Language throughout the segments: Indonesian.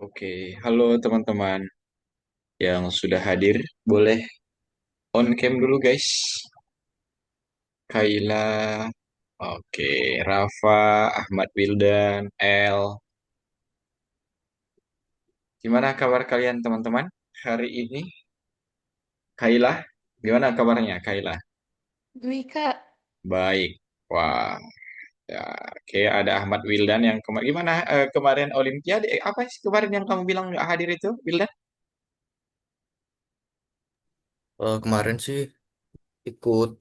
Oke, halo teman-teman yang sudah hadir. Boleh on cam dulu guys. Kaila, oke, Rafa, Ahmad Wildan, El. Gimana kabar kalian teman-teman hari ini? Kaila, gimana kabarnya Kaila? Dwi Kak, Baik. Wah, ya, oke ada Ahmad Wildan yang kemarin gimana kemarin Olimpiade? Apa sih kemarin yang kamu bilang nggak hadir itu, Wildan? Kemarin sih ikut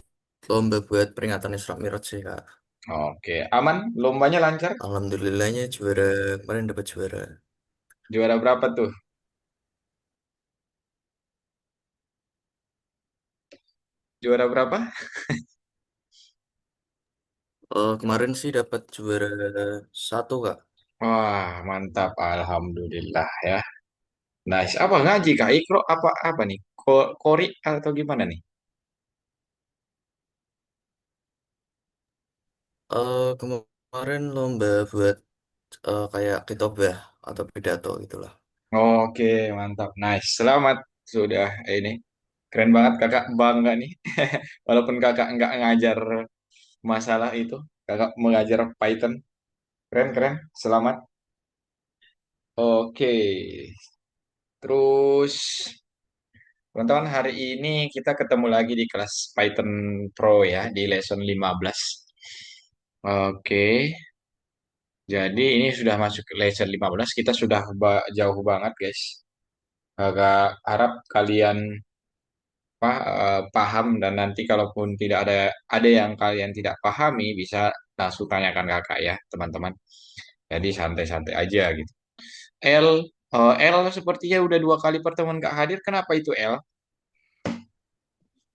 lomba buat peringatan Isra Mi'raj sih Kak. Oke, aman? Lombanya lancar? Alhamdulillahnya juara, kemarin dapat juara. Juara berapa tuh? Juara berapa? Kemarin sih dapat juara satu Kak. Wah, mantap. Alhamdulillah ya. Nice. Apa ngaji Kak? Ikro apa apa nih? Kori atau gimana nih? Kemarin lomba buat kayak khotbah atau pidato gitulah. Oke, mantap. Nice. Selamat sudah ini. Keren banget Kakak, bangga nih. Walaupun Kakak nggak ngajar masalah itu, Kakak mengajar Python. Keren, keren. Selamat. Oke. Terus teman-teman hari ini kita ketemu lagi di kelas Python Pro ya di lesson 15. Oke. Jadi ini sudah masuk ke lesson 15, kita sudah jauh banget guys. Agak harap kalian paham dan nanti kalaupun tidak ada yang kalian tidak pahami bisa langsung tanyakan kakak ya teman-teman. Jadi santai-santai aja gitu. L, L sepertinya udah 2 kali pertemuan gak hadir. Kenapa itu L?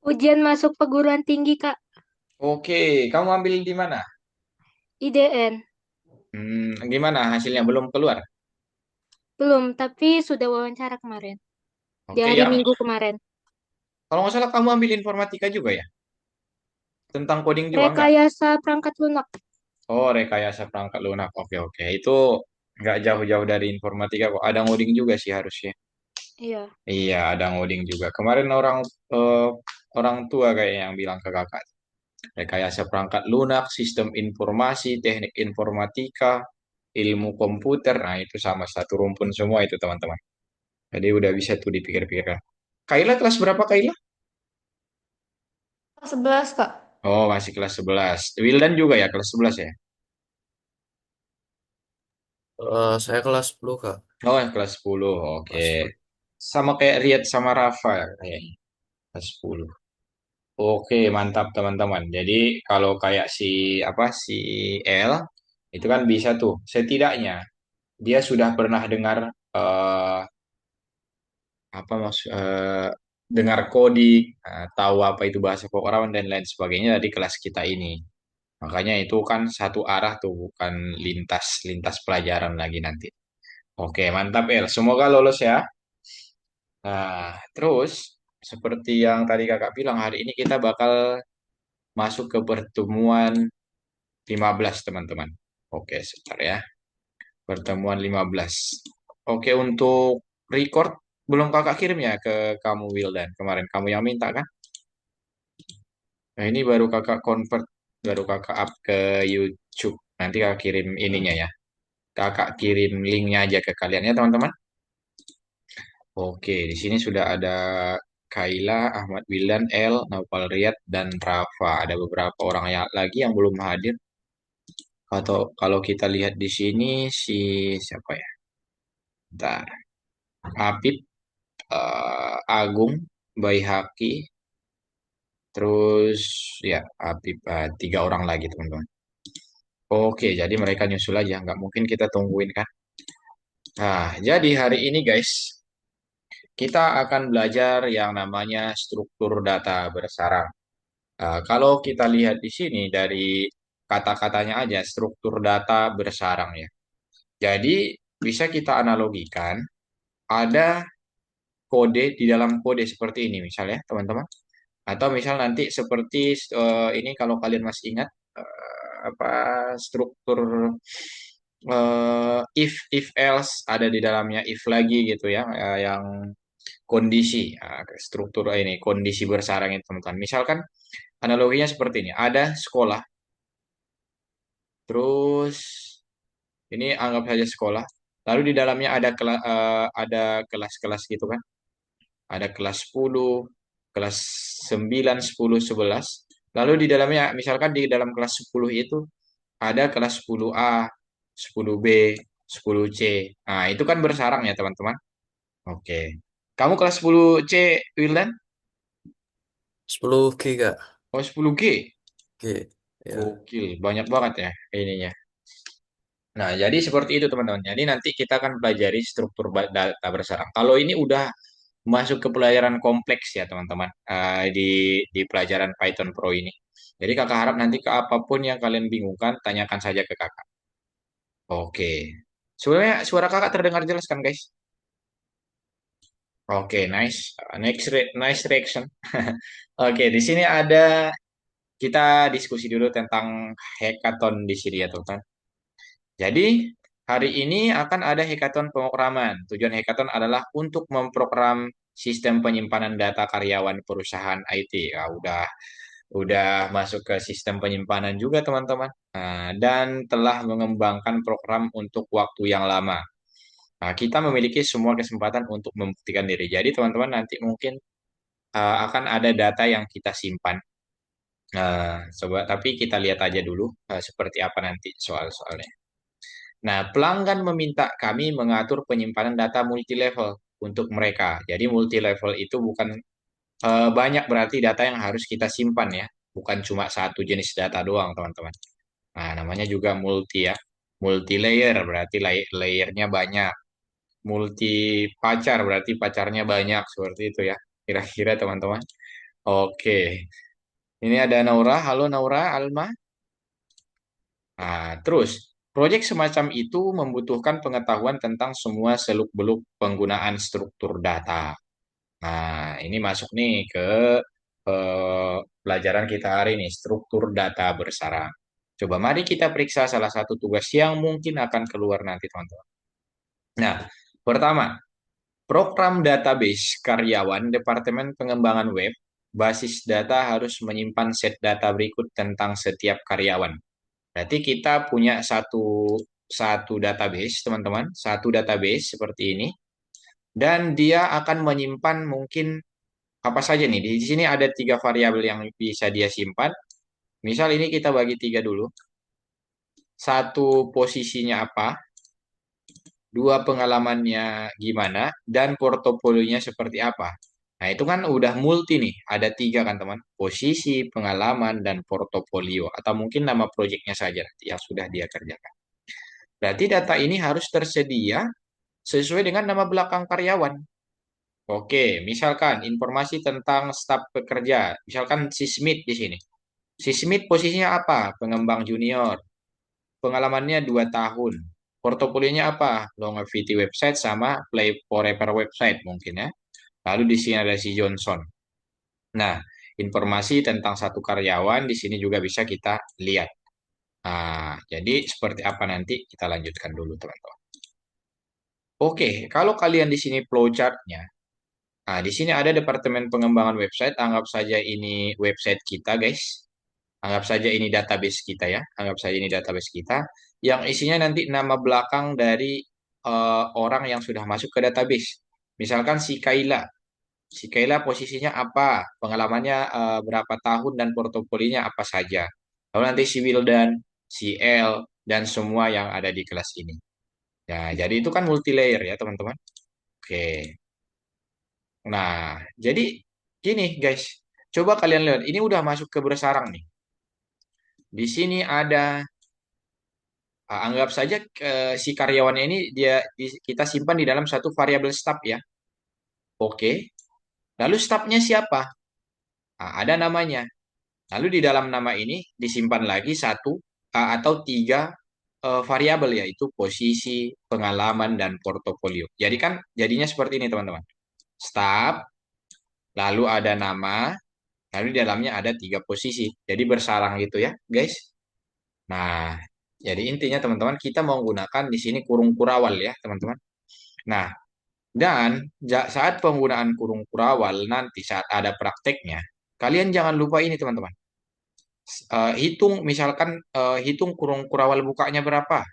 Ujian masuk perguruan tinggi Kak, Oke, kamu ambil di mana? IDN. Gimana hasilnya belum keluar? Belum, tapi sudah wawancara kemarin. Di Oke hari yang Minggu kemarin. kalau nggak salah kamu ambil informatika juga ya? Tentang coding juga nggak? Rekayasa perangkat lunak. Oh, rekayasa perangkat lunak. Oke, oke. Itu nggak jauh-jauh dari informatika kok. Ada ngoding juga sih harusnya. Iya. Iya, ada ngoding juga. Kemarin eh, orang tua kayak yang bilang ke kakak. Rekayasa perangkat lunak, sistem informasi, teknik informatika, ilmu komputer. Nah, itu sama satu rumpun semua itu, teman-teman. Jadi udah bisa tuh dipikir-pikirkan. Kaila kelas berapa, Kaila? 11 Kak. Oh, masih kelas 11. Wildan juga ya, kelas 11 ya? Saya kelas 10 Kak. Oh, kelas 10. Oke. Kelas 10. Sama kayak Riyad sama Rafa ya, kayaknya. Kelas 10. Oke, mantap teman-teman. Jadi kalau kayak si L itu kan bisa tuh setidaknya dia sudah pernah dengar eh, apa dengar coding, tahu apa itu bahasa pemrograman dan lain sebagainya dari kelas kita ini. Makanya itu kan satu arah tuh, bukan lintas lintas pelajaran lagi nanti. Oke, mantap El. Semoga lolos ya. Nah, terus seperti yang tadi kakak bilang hari ini kita bakal masuk ke pertemuan 15 teman-teman. Oke, sebentar ya. Pertemuan 15. Oke, untuk record belum kakak kirim ya ke kamu Wildan. Kemarin kamu yang minta kan? Nah, ini baru kakak convert, baru kakak up ke YouTube. Nanti kakak kirim ininya ya. Kakak kirim linknya aja ke kalian ya teman-teman. Oke, di sini sudah ada Kaila, Ahmad Wildan, El, Naufal Riyad, dan Rafa. Ada beberapa orang lagi yang belum hadir. Atau kalau kita lihat di sini si siapa ya? Bentar. Apip, Agung, Baihaki, terus ya Apip, 3 orang lagi teman-teman. Oke, jadi mereka nyusul aja, nggak mungkin kita tungguin kan? Nah, jadi hari ini guys, kita akan belajar yang namanya struktur data bersarang. Kalau kita lihat di sini dari kata-katanya aja, struktur data bersarang ya. Jadi bisa kita analogikan ada kode di dalam kode seperti ini misalnya teman-teman. Atau misal nanti seperti ini kalau kalian masih ingat apa struktur if else ada di dalamnya if lagi gitu ya, yang kondisi struktur ini kondisi bersarang itu teman-teman. Misalkan analoginya seperti ini, ada sekolah, terus ini anggap saja sekolah, lalu di dalamnya ada kelas-kelas gitu kan, ada kelas 10, kelas 9, 10, 11. Lalu di dalamnya misalkan di dalam kelas 10 itu ada kelas 10A, 10B, 10C. Nah, itu kan bersarang ya, teman-teman. Oke. Kamu kelas 10C, Wildan? 10G Kak. Oh, 10G. G. Ya. Gokil, banyak banget ya ininya. Nah, jadi seperti itu, teman-teman. Jadi nanti kita akan pelajari struktur data bersarang. Kalau ini udah masuk ke pelajaran kompleks ya, teman-teman. Di pelajaran Python Pro ini. Jadi kakak harap nanti ke apapun yang kalian bingungkan, tanyakan saja ke kakak. Oke. Sebenarnya suara kakak terdengar jelas kan, guys? Oke, nice. Nice reaction. Oke, di sini ada kita diskusi dulu tentang hackathon di sini ya, teman. Jadi, hari ini akan ada hackathon pemrograman. Tujuan hackathon adalah untuk memprogram sistem penyimpanan data karyawan perusahaan IT. Ya, udah masuk ke sistem penyimpanan juga, teman-teman. Nah, dan telah mengembangkan program untuk waktu yang lama. Nah, kita memiliki semua kesempatan untuk membuktikan diri. Jadi, teman-teman nanti mungkin akan ada data yang kita simpan. Coba, tapi kita lihat aja dulu seperti apa nanti soal-soalnya. Nah, pelanggan meminta kami mengatur penyimpanan data multi-level untuk mereka. Jadi, multi-level itu bukan banyak berarti data yang harus kita simpan ya. Bukan cuma satu jenis data doang, teman-teman. Nah, namanya juga multi ya. Multi-layer berarti layernya banyak. Multi pacar berarti pacarnya banyak seperti itu ya. Kira-kira teman-teman. Oke. Ini ada Naura. Halo Naura, Alma. Nah, terus proyek semacam itu membutuhkan pengetahuan tentang semua seluk-beluk penggunaan struktur data. Nah, ini masuk nih ke pelajaran kita hari ini, struktur data bersarang. Coba mari kita periksa salah satu tugas yang mungkin akan keluar nanti, teman-teman. Nah, pertama, program database karyawan Departemen Pengembangan Web, basis data harus menyimpan set data berikut tentang setiap karyawan. Berarti kita punya satu satu database, teman-teman, satu database seperti ini, dan dia akan menyimpan mungkin apa saja nih. Di sini ada tiga variabel yang bisa dia simpan. Misal ini kita bagi tiga dulu. Satu posisinya apa, dua pengalamannya gimana, dan portofolionya seperti apa. Nah, itu kan udah multi nih. Ada tiga kan, teman. Posisi, pengalaman, dan portofolio. Atau mungkin nama proyeknya saja nanti yang sudah dia kerjakan. Berarti data ini harus tersedia sesuai dengan nama belakang karyawan. Oke, misalkan informasi tentang staf pekerja. Misalkan si Smith di sini. Si Smith posisinya apa? Pengembang junior. Pengalamannya 2 tahun. Portofolionya apa? Longevity website sama Play Forever website mungkin ya. Lalu di sini ada si Johnson. Nah, informasi tentang satu karyawan di sini juga bisa kita lihat. Nah, jadi seperti apa nanti kita lanjutkan dulu teman-teman. Oke, kalau kalian di sini flowchart-nya, nah di sini ada Departemen Pengembangan Website, anggap saja ini website kita guys. Anggap saja ini database kita ya, anggap saja ini database kita yang isinya nanti nama belakang dari orang yang sudah masuk ke database. Misalkan si Kaila. Si Kaila posisinya apa, pengalamannya berapa tahun dan portofolinya apa saja. Lalu nanti si Wildan, si L, dan semua yang ada di kelas ini. Ya, jadi itu kan multi layer ya teman-teman. Oke. Nah, jadi gini guys, coba kalian lihat, ini udah masuk ke bersarang nih. Di sini ada anggap saja si karyawannya ini kita simpan di dalam satu variabel staf ya. Oke. Lalu stafnya siapa? Nah, ada namanya. Lalu di dalam nama ini disimpan lagi satu atau tiga variabel yaitu posisi, pengalaman, dan portofolio. Jadi kan jadinya seperti ini teman-teman. Staf, lalu ada nama, lalu di dalamnya ada tiga posisi. Jadi bersarang gitu ya guys. Nah, Jadi intinya teman-teman kita mau gunakan di sini kurung kurawal ya teman-teman. Nah, dan saat penggunaan kurung kurawal nanti saat ada prakteknya, kalian jangan lupa ini teman-teman. Hitung misalkan hitung kurung kurawal bukanya berapa?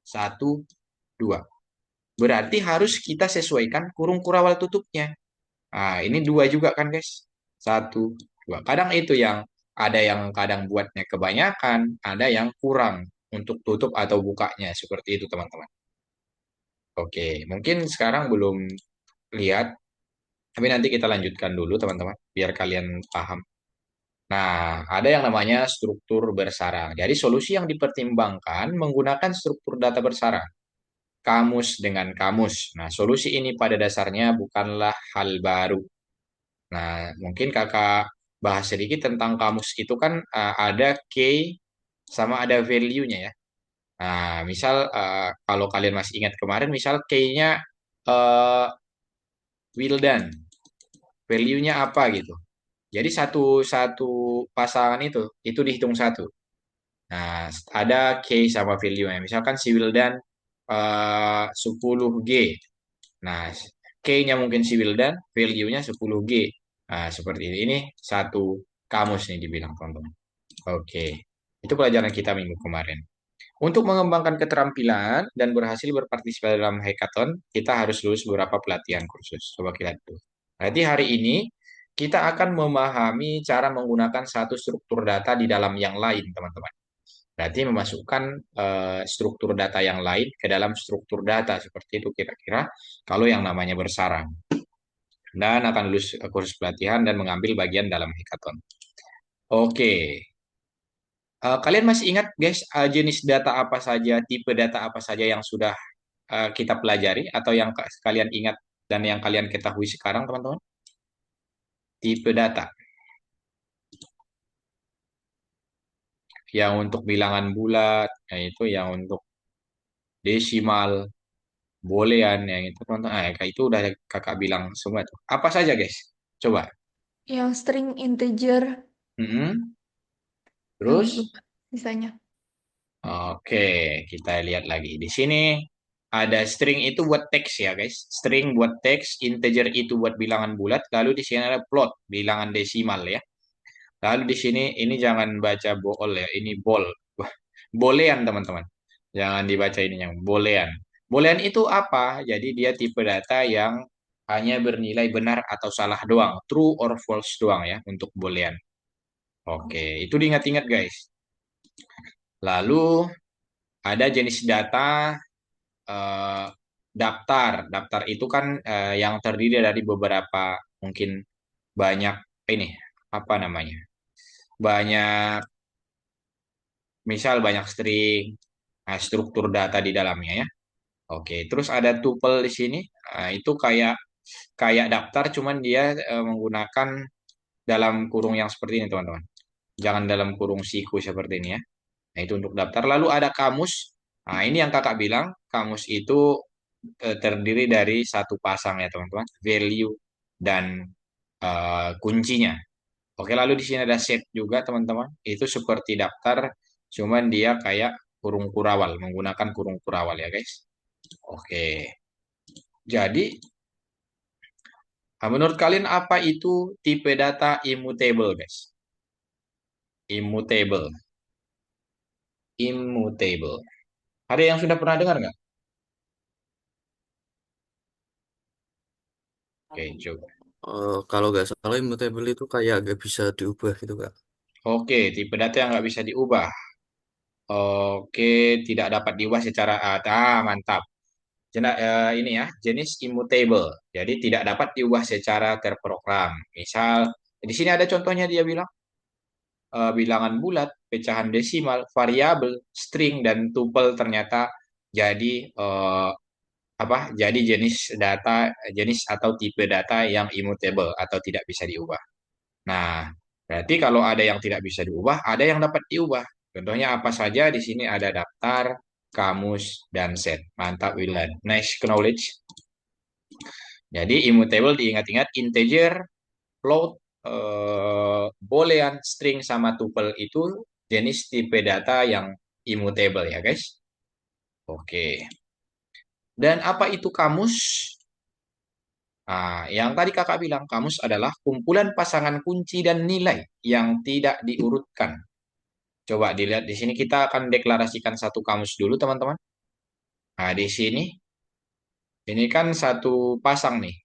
Satu, dua. Berarti harus kita sesuaikan kurung kurawal tutupnya. Nah, ini dua juga kan guys. Satu, dua. Kadang itu yang ada yang kadang buatnya kebanyakan, ada yang kurang untuk tutup atau bukanya. Seperti itu teman-teman. Oke, mungkin sekarang belum lihat, tapi nanti kita lanjutkan dulu teman-teman, biar kalian paham. Nah, ada yang namanya struktur bersarang. Jadi solusi yang dipertimbangkan menggunakan struktur data bersarang. Kamus dengan kamus. Nah, solusi ini pada dasarnya bukanlah hal baru. Nah, mungkin kakak bahas sedikit tentang kamus itu kan ada key sama ada value-nya ya. Nah, misal kalau kalian masih ingat kemarin, misal key-nya uh, Wildan, value-nya apa gitu. Jadi satu satu pasangan itu dihitung satu. Nah, ada key sama value-nya. Misalkan si Wildan 10G. Nah, K-nya mungkin si Wildan, value-nya 10G. Nah, seperti ini. Ini satu kamus nih dibilang, teman-teman. Oke. Itu pelajaran kita minggu kemarin. Untuk mengembangkan keterampilan dan berhasil berpartisipasi dalam hackathon, kita harus lulus beberapa pelatihan kursus. Coba kita lihat dulu. Berarti hari ini kita akan memahami cara menggunakan satu struktur data di dalam yang lain, teman-teman. Berarti memasukkan struktur data yang lain ke dalam struktur data. Seperti itu kira-kira kalau yang namanya bersarang. Dan akan lulus kursus pelatihan dan mengambil bagian dalam hackathon. Oke, kalian masih ingat guys jenis data apa saja, tipe data apa saja yang sudah kita pelajari atau yang kalian ingat dan yang kalian ketahui sekarang teman-teman? Tipe data yang untuk bilangan bulat, yaitu yang untuk desimal, boolean, yang itu teman-teman. Kayak itu udah kakak bilang semua tuh. Apa saja guys? Coba. Yang string integer Mm-mm. yang Terus? lupa sisanya. Oke, kita lihat lagi. Di sini ada string itu buat teks ya, guys. String buat teks, integer itu buat bilangan bulat, lalu di sini ada float, bilangan desimal ya. Lalu di sini ini jangan baca bool ya, ini bol. Wah, boolean teman-teman. Jangan dibaca ini yang boolean. Boolean itu apa? Jadi dia tipe data yang hanya bernilai benar atau salah doang, true or false doang ya untuk boolean. Oke, itu diingat-ingat guys. Lalu ada jenis data eh, daftar. Daftar itu kan yang terdiri dari beberapa mungkin banyak ini apa namanya? Banyak misal banyak string, struktur data di dalamnya ya. Oke, terus ada tuple di sini. Itu kayak kayak daftar cuman dia menggunakan dalam kurung yang seperti ini teman-teman. Jangan dalam kurung siku seperti ini ya. Nah, itu untuk daftar. Lalu ada kamus. Nah, ini yang kakak bilang, kamus itu terdiri dari satu pasang ya teman-teman, value dan kuncinya. Oke, lalu di sini ada set juga teman-teman. Itu seperti daftar, cuman dia kayak kurung kurawal, menggunakan kurung kurawal ya guys. Oke, jadi menurut kalian apa itu tipe data immutable guys? Immutable, immutable. Ada yang sudah pernah dengar nggak? Oke, coba. Kalau nggak salah immutable itu kayak nggak bisa diubah gitu kak. Oke, tipe data yang nggak bisa diubah. Oke, tidak dapat diubah secara mantap. Ini ya, jenis immutable. Jadi tidak dapat diubah secara terprogram. Misal, di sini ada contohnya dia bilang bilangan bulat, pecahan desimal, variabel, string dan tuple ternyata jadi apa? Jadi jenis data, jenis atau tipe data yang immutable atau tidak bisa diubah. Nah, berarti kalau ada yang tidak bisa diubah, ada yang dapat diubah. Contohnya apa saja? Di sini ada daftar, kamus, dan set. Mantap, Wildan. Nice knowledge. Jadi immutable diingat-ingat integer, float, boolean, string, sama tuple itu jenis tipe data yang immutable ya guys. Oke. Dan apa itu kamus? Nah, yang tadi kakak bilang, kamus adalah kumpulan pasangan kunci dan nilai yang tidak diurutkan. Coba dilihat di sini kita akan deklarasikan satu kamus dulu teman-teman. Nah, di sini ini kan satu pasang nih,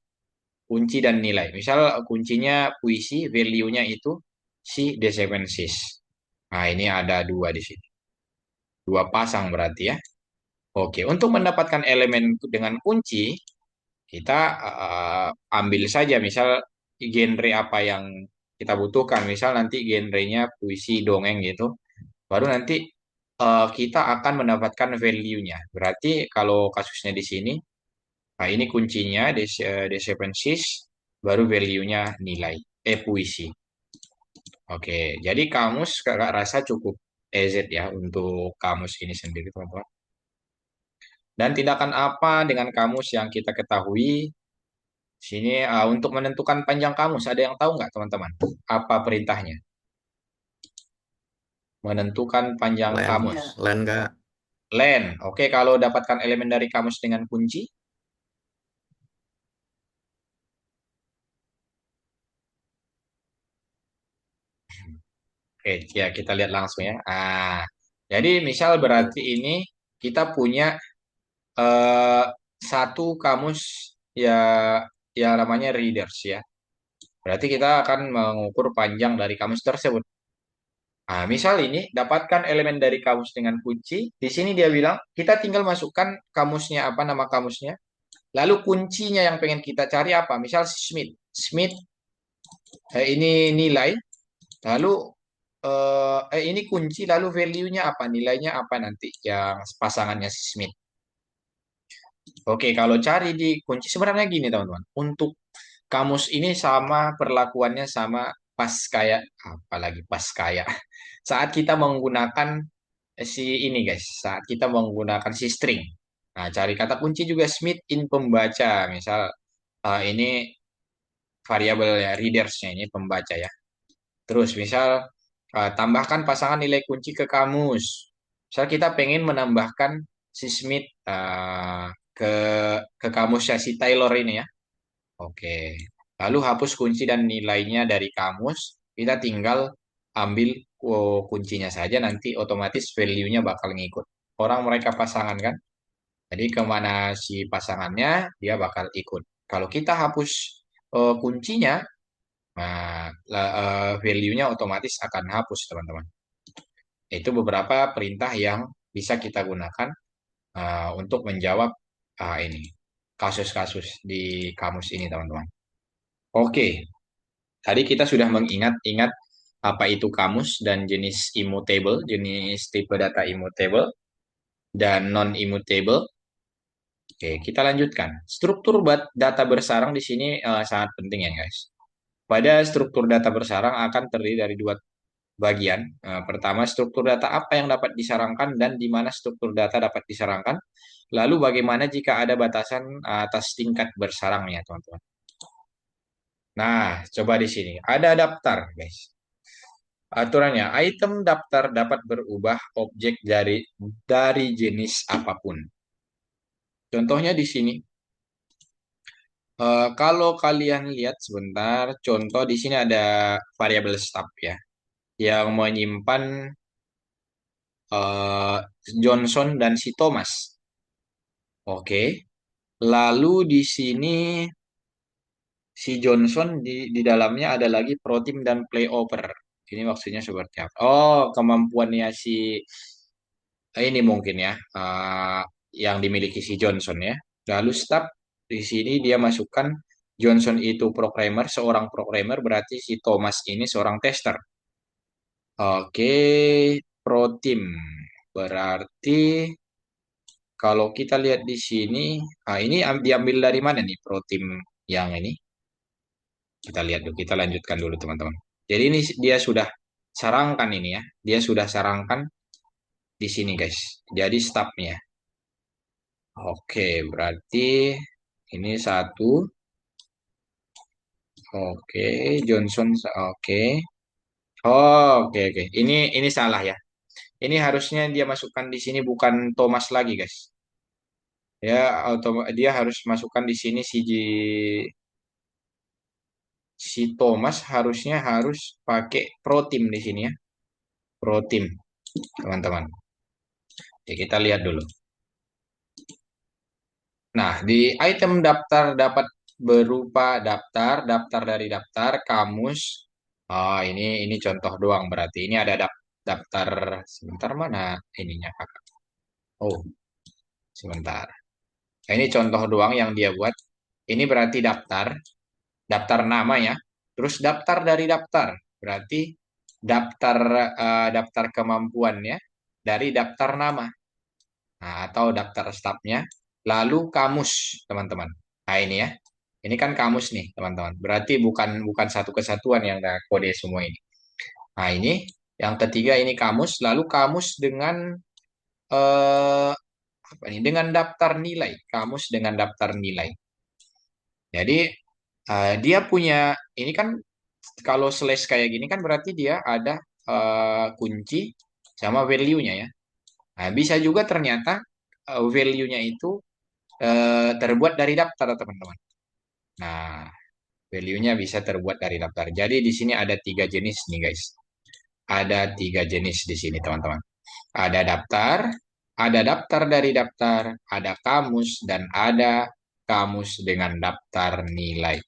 kunci dan nilai. Misal kuncinya puisi, value-nya itu si Desepensis. Nah, ini ada dua di sini. Dua pasang berarti ya. Oke, untuk mendapatkan elemen dengan kunci, kita ambil saja misal genre apa yang kita butuhkan. Misal nanti genrenya puisi, dongeng gitu. Baru nanti kita akan mendapatkan value-nya. Berarti kalau kasusnya di sini, nah ini kuncinya, Desepensis, baru value-nya nilai, puisi. Oke, jadi kamus kakak rasa cukup EZ ya untuk kamus ini sendiri, teman-teman. Dan tindakan apa dengan kamus yang kita ketahui sini untuk menentukan panjang kamus? Ada yang tahu nggak, teman-teman? Apa perintahnya? Menentukan panjang Len, kamus. len kak. Len. Oke, kalau dapatkan elemen dari kamus dengan kunci, oke, ya kita lihat langsung ya. Jadi misal berarti ini kita punya eh, satu kamus ya yang namanya readers ya. Berarti kita akan mengukur panjang dari kamus tersebut. Misal ini dapatkan elemen dari kamus dengan kunci. Di sini dia bilang kita tinggal masukkan kamusnya apa nama kamusnya. Lalu kuncinya yang pengen kita cari apa? Misal Smith. Smith ini nilai. Lalu ini kunci. Lalu value-nya apa? Nilainya apa nanti yang pasangannya si Smith. Oke, kalau cari di kunci sebenarnya gini teman-teman. Untuk kamus ini sama perlakuannya sama pas kayak apalagi pas kayak saat kita menggunakan si ini guys, saat kita menggunakan si string. Nah, cari kata kunci juga Smith in pembaca. Misal ini variabel ya readersnya ini pembaca ya. Terus misal tambahkan pasangan nilai kunci ke kamus. Misal kita pengen menambahkan si Smith ke kamusnya si Taylor ini ya. Oke. Lalu hapus kunci dan nilainya dari kamus. Kita tinggal ambil kuncinya saja nanti otomatis value-nya bakal ngikut. Orang mereka pasangan kan. Jadi kemana si pasangannya dia bakal ikut. Kalau kita hapus kuncinya, nah value-nya otomatis akan hapus teman-teman. Itu beberapa perintah yang bisa kita gunakan untuk menjawab ini kasus-kasus di kamus ini teman-teman. Oke, tadi kita sudah mengingat-ingat apa itu kamus dan jenis immutable, jenis tipe data immutable dan non-immutable. Oke, kita lanjutkan. Struktur data bersarang di sini sangat penting ya guys. Pada struktur data bersarang akan terdiri dari dua bagian. Pertama, struktur data apa yang dapat disarangkan dan di mana struktur data dapat disarangkan. Lalu bagaimana jika ada batasan atas tingkat bersarangnya, teman-teman. Nah, coba di sini. Ada daftar, guys. Aturannya, item daftar dapat berubah objek dari jenis apapun. Contohnya di sini. Kalau kalian lihat sebentar, contoh di sini ada variabel stub ya, yang menyimpan eh, Johnson dan si Thomas. Oke. Lalu di sini si Johnson di dalamnya ada lagi pro team dan playover. Ini maksudnya seperti apa? Oh, kemampuannya si ini mungkin ya yang dimiliki si Johnson ya. Lalu staf di sini dia masukkan Johnson itu programmer, seorang programmer berarti si Thomas ini seorang tester. Oke, pro team berarti kalau kita lihat di sini, ini diambil dari mana nih pro team yang ini? Kita lihat dulu, kita lanjutkan dulu teman-teman. Jadi ini dia sudah sarangkan ini ya. Dia sudah sarangkan di sini guys. Jadi stubnya. Oke, berarti ini satu. Oke, Johnson. Oke. Oh, oke oke. Ini salah ya. ini harusnya dia masukkan di sini bukan Thomas lagi, guys. Ya, dia harus masukkan di sini si Thomas harusnya harus pakai protein di sini ya. Protein, teman-teman. Oke, kita lihat dulu. Nah, di item daftar dapat berupa daftar, daftar dari daftar, kamus. Oh, ini contoh doang berarti. Ini ada daftar sebentar mana ininya, Kakak. Oh, sebentar. Nah, ini contoh doang yang dia buat. Ini berarti daftar, daftar nama ya. Terus daftar dari daftar, berarti daftar daftar kemampuannya dari daftar nama. Nah, atau daftar stafnya. Lalu kamus, teman-teman. Nah, ini ya. Ini kan kamus nih, teman-teman. Berarti bukan bukan satu kesatuan yang ada kode semua ini. Nah, ini yang ketiga ini kamus, lalu kamus dengan eh apa nih? Dengan daftar nilai. Kamus dengan daftar nilai. Jadi dia punya ini kan kalau slash kayak gini kan berarti dia ada kunci sama value-nya ya. Nah, bisa juga ternyata value-nya itu terbuat dari daftar, teman-teman. Nah, value-nya bisa terbuat dari daftar. Jadi di sini ada tiga jenis nih, guys. Ada tiga jenis di sini, teman-teman. Ada daftar, ada daftar dari daftar, ada kamus, dan ada kamus dengan daftar nilai.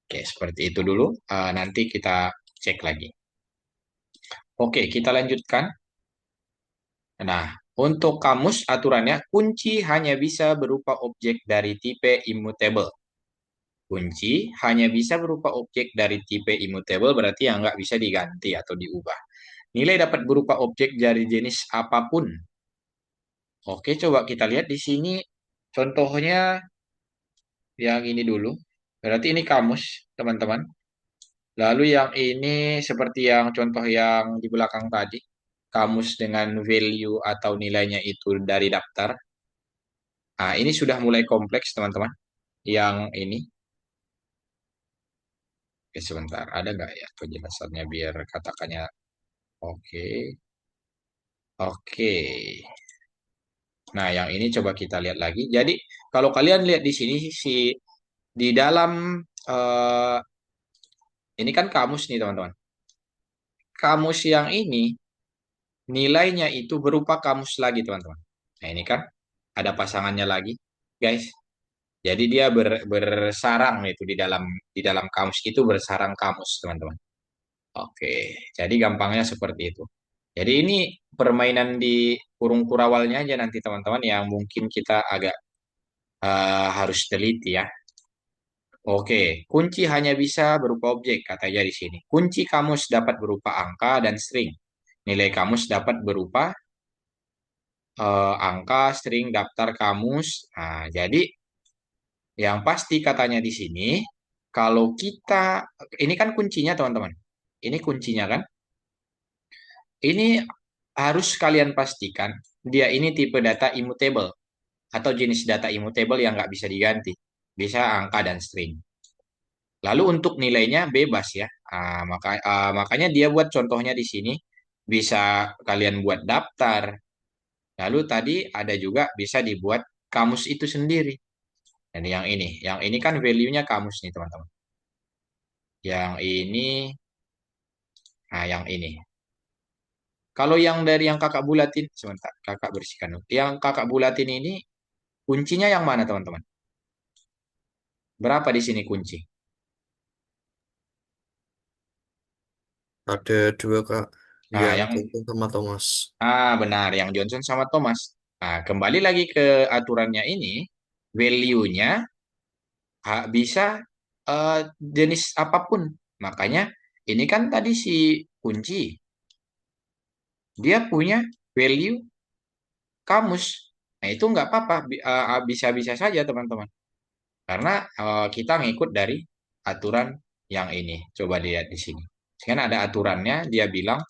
Oke, seperti itu dulu. Nanti kita cek lagi. Oke, kita lanjutkan. Nah, untuk kamus aturannya, kunci hanya bisa berupa objek dari tipe immutable. Kunci hanya bisa berupa objek dari tipe immutable, berarti yang nggak bisa diganti atau diubah. Nilai dapat berupa objek dari jenis apapun. Oke, coba kita lihat di sini contohnya yang ini dulu. Berarti ini kamus, teman-teman. Lalu yang ini seperti yang contoh yang di belakang tadi. Kamus dengan value atau nilainya itu dari daftar. Nah, ini sudah mulai kompleks, teman-teman. Yang ini. Oke, sebentar. Ada nggak ya penjelasannya biar katakannya oke. Oke. Nah, yang ini coba kita lihat lagi. Jadi, kalau kalian lihat di sini di dalam eh, ini kan kamus nih, teman-teman. Kamus yang ini nilainya itu berupa kamus lagi, teman-teman. Nah, ini kan ada pasangannya lagi, guys. Jadi dia bersarang itu di dalam kamus itu bersarang kamus, teman-teman. Oke, jadi gampangnya seperti itu. Jadi ini permainan di kurung kurawalnya aja nanti, teman-teman, yang mungkin kita agak harus teliti ya. Oke, kunci hanya bisa berupa objek, katanya di sini. Kunci kamus dapat berupa angka dan string. Nilai kamus dapat berupa angka, string, daftar kamus. Nah, jadi yang pasti katanya di sini, kalau kita, ini kan kuncinya teman-teman. Ini kuncinya kan. Ini harus kalian pastikan dia ini tipe data immutable atau jenis data immutable yang nggak bisa diganti. Bisa angka dan string. Lalu untuk nilainya bebas ya. Makanya dia buat contohnya di sini. Bisa kalian buat daftar. Lalu tadi ada juga bisa dibuat kamus itu sendiri. Dan yang ini kan value-nya kamus nih teman-teman. Yang ini, nah yang ini. Kalau yang dari yang kakak bulatin, sebentar kakak bersihkan dulu. Yang kakak bulatin ini kuncinya yang mana teman-teman? Berapa di sini kunci? Ada dua Kak, Nah, yang yang Johnson sama Thomas. benar, yang Johnson sama Thomas. Nah, kembali lagi ke aturannya ini, value-nya bisa jenis apapun. Makanya ini kan tadi si kunci, dia punya value kamus. Nah, itu nggak apa-apa, bisa-bisa saja teman-teman. Karena kita ngikut dari aturan yang ini. Coba lihat di sini. Kan ada aturannya, dia bilang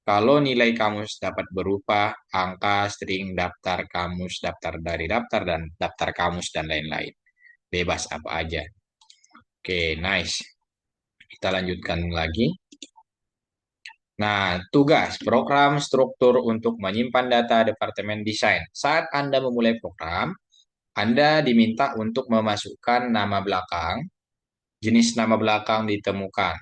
kalau nilai kamus dapat berupa angka, string, daftar kamus, daftar dari daftar, dan daftar kamus, dan lain-lain. Bebas apa aja. Oke, nice. Kita lanjutkan lagi. Nah, tugas program struktur untuk menyimpan data Departemen Desain. Saat Anda memulai program, Anda diminta untuk memasukkan nama belakang, jenis nama belakang ditemukan,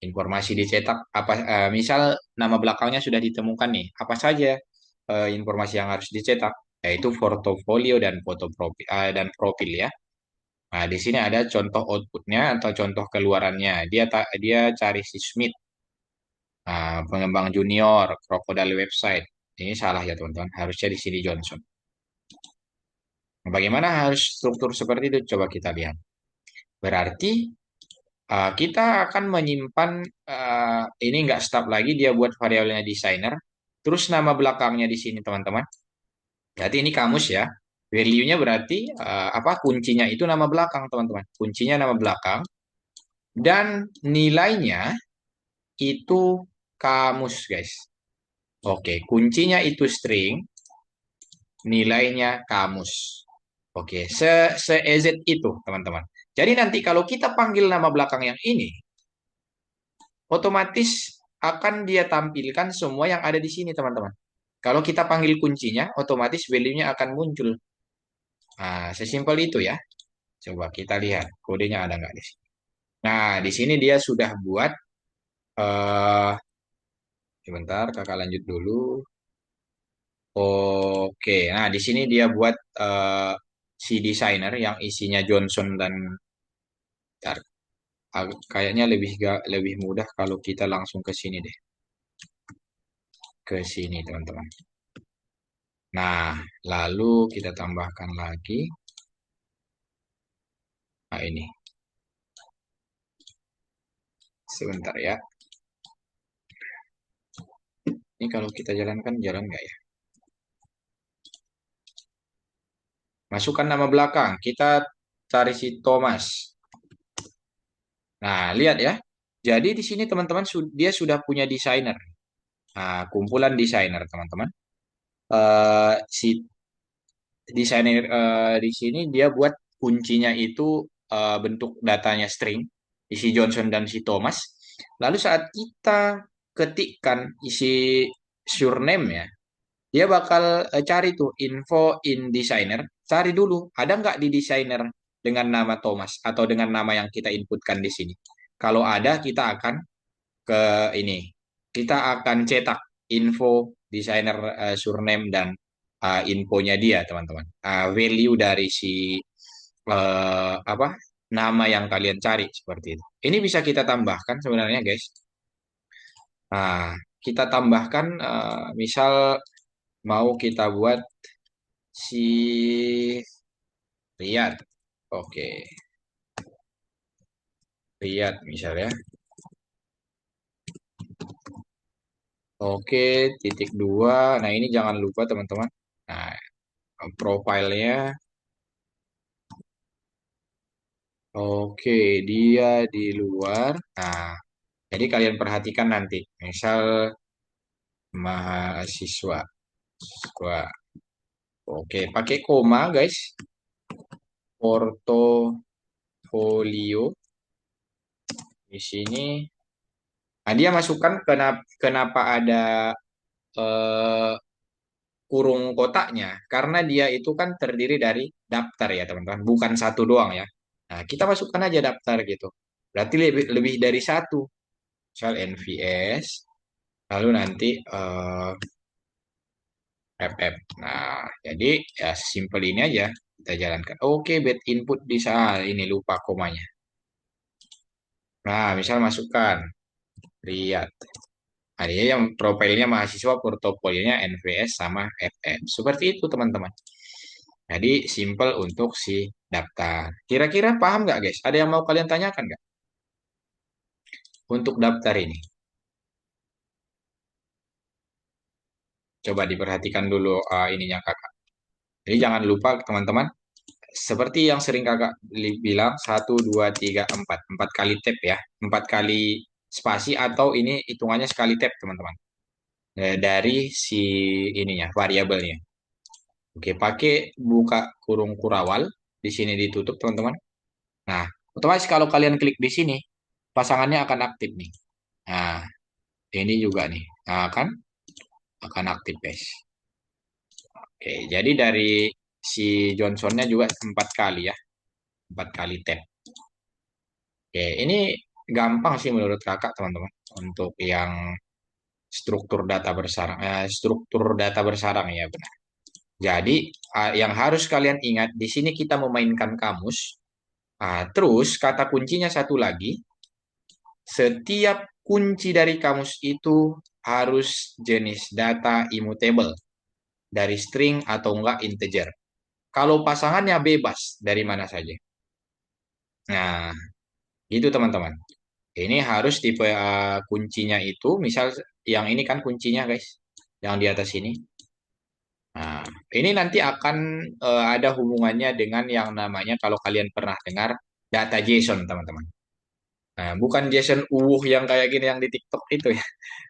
informasi dicetak apa misal nama belakangnya sudah ditemukan nih, apa saja informasi yang harus dicetak, yaitu portofolio dan foto profil dan profil ya. Nah, di sini ada contoh outputnya atau contoh keluarannya. Dia cari si Smith. Nah, pengembang junior, Crocodile website. Ini salah ya teman-teman. Harusnya di sini Johnson. Nah, bagaimana harus struktur seperti itu? Coba kita lihat. Berarti kita akan menyimpan ini nggak stop lagi dia buat variabelnya designer. Terus nama belakangnya di sini teman-teman. Berarti ini kamus ya. Value-nya berarti apa? Kuncinya itu nama belakang teman-teman. Kuncinya nama belakang dan nilainya itu kamus guys. Oke, kuncinya itu string, nilainya kamus. Oke, se-EZ itu, teman-teman. Jadi nanti kalau kita panggil nama belakang yang ini, otomatis akan dia tampilkan semua yang ada di sini, teman-teman. Kalau kita panggil kuncinya, otomatis value-nya akan muncul. Nah, sesimpel itu ya. Coba kita lihat kodenya ada nggak di sini. Nah, di sini dia sudah buat, eh sebentar, kakak lanjut dulu. Oke, nah di sini dia buat si desainer yang isinya Johnson dan Bentar, kayaknya lebih mudah kalau kita langsung ke sini deh, ke sini teman-teman. Nah, lalu kita tambahkan lagi. Nah ini, sebentar ya. Ini kalau kita jalankan jalan nggak ya? Masukkan nama belakang. Kita cari si Thomas. Nah, lihat ya. Jadi di sini teman-teman dia sudah punya desainer. Nah, kumpulan desainer teman-teman. Si desainer di sini dia buat kuncinya itu bentuk datanya string, isi Johnson dan si Thomas. Lalu saat kita ketikkan isi surname ya, dia bakal cari tuh info in designer. Cari dulu, ada nggak di designer dengan nama Thomas atau dengan nama yang kita inputkan di sini. Kalau ada, kita akan ke ini. Kita akan cetak info desainer surname dan infonya dia, teman-teman. Value dari si apa nama yang kalian cari seperti itu. Ini bisa kita tambahkan sebenarnya, guys. Nah, kita tambahkan misal mau kita buat si Riyad. Oke, Riyad misalnya. Oke, titik dua. Nah, ini jangan lupa teman-teman. Nah, profilnya. Oke, dia di luar. Nah, jadi kalian perhatikan nanti. Misal mahasiswa. Siswa. Oke, pakai koma guys. Portofolio di sini. Nah, dia masukkan kenapa ada eh, kurung kotaknya. Karena dia itu kan terdiri dari daftar ya teman-teman. Bukan satu doang ya. Nah, kita masukkan aja daftar gitu. Berarti lebih dari satu. Misal NVS. Lalu nanti FF. Nah, jadi ya simpel ini aja kita jalankan. Oke, bed input di saat ini lupa komanya. Nah, misal masukkan Riyad. Nah, dia yang profilnya mahasiswa, portofolionya NVS sama FM. Seperti itu, teman-teman. Jadi, simple untuk si daftar. Kira-kira paham nggak, guys? Ada yang mau kalian tanyakan nggak untuk daftar ini? Coba diperhatikan dulu ininya, Kakak. Jadi, jangan lupa, teman-teman. Seperti yang sering kakak bilang, satu, dua, tiga, empat. Empat kali tab ya. Empat kali spasi atau ini hitungannya sekali tab, teman-teman. Dari si ininya, variabelnya. Oke, pakai buka kurung kurawal. Di sini ditutup, teman-teman. Nah, otomatis kalau kalian klik di sini, pasangannya akan aktif nih. Nah, Ini juga nih akan aktif guys. Oke, jadi dari si Johnsonnya juga 4 kali ya, 4 kali tap. Oke, ini gampang sih menurut kakak teman-teman untuk yang struktur data bersarang ya benar. Jadi yang harus kalian ingat di sini kita memainkan kamus. Terus kata kuncinya satu lagi, setiap kunci dari kamus itu harus jenis data immutable dari string atau enggak integer. Kalau pasangannya bebas dari mana saja. Nah, itu teman-teman. Ini harus tipe kuncinya itu, misal yang ini kan kuncinya guys, yang di atas ini. Nah, ini nanti akan ada hubungannya dengan yang namanya kalau kalian pernah dengar data JSON teman-teman. Nah, bukan JSON yang kayak gini yang di TikTok itu ya,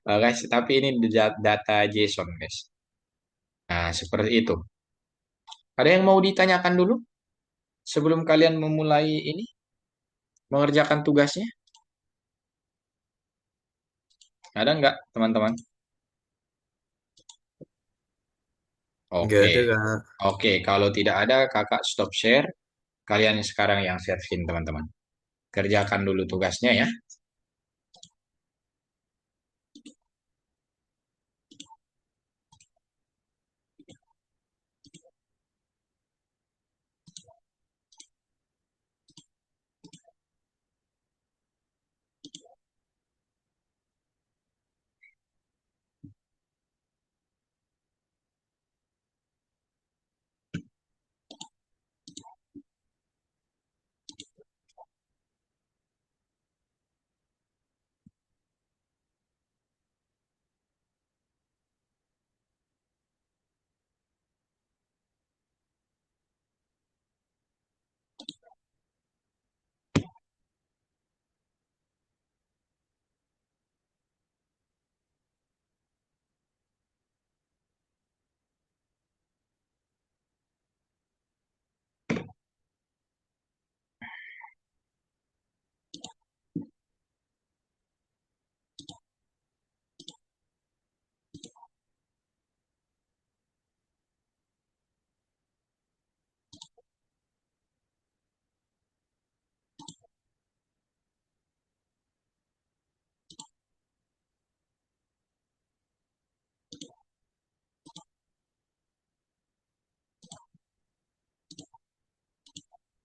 guys, tapi ini data JSON guys. Nah, seperti itu. Ada yang mau ditanyakan dulu sebelum kalian memulai ini mengerjakan tugasnya? Ada nggak teman-teman? Nggak Oke. ada, Kak. Oke, kalau tidak ada kakak stop share. Kalian sekarang yang share screen teman-teman. Kerjakan dulu tugasnya ya.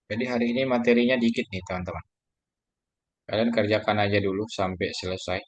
Jadi hari ini materinya dikit nih teman-teman. Kalian kerjakan aja dulu sampai selesai.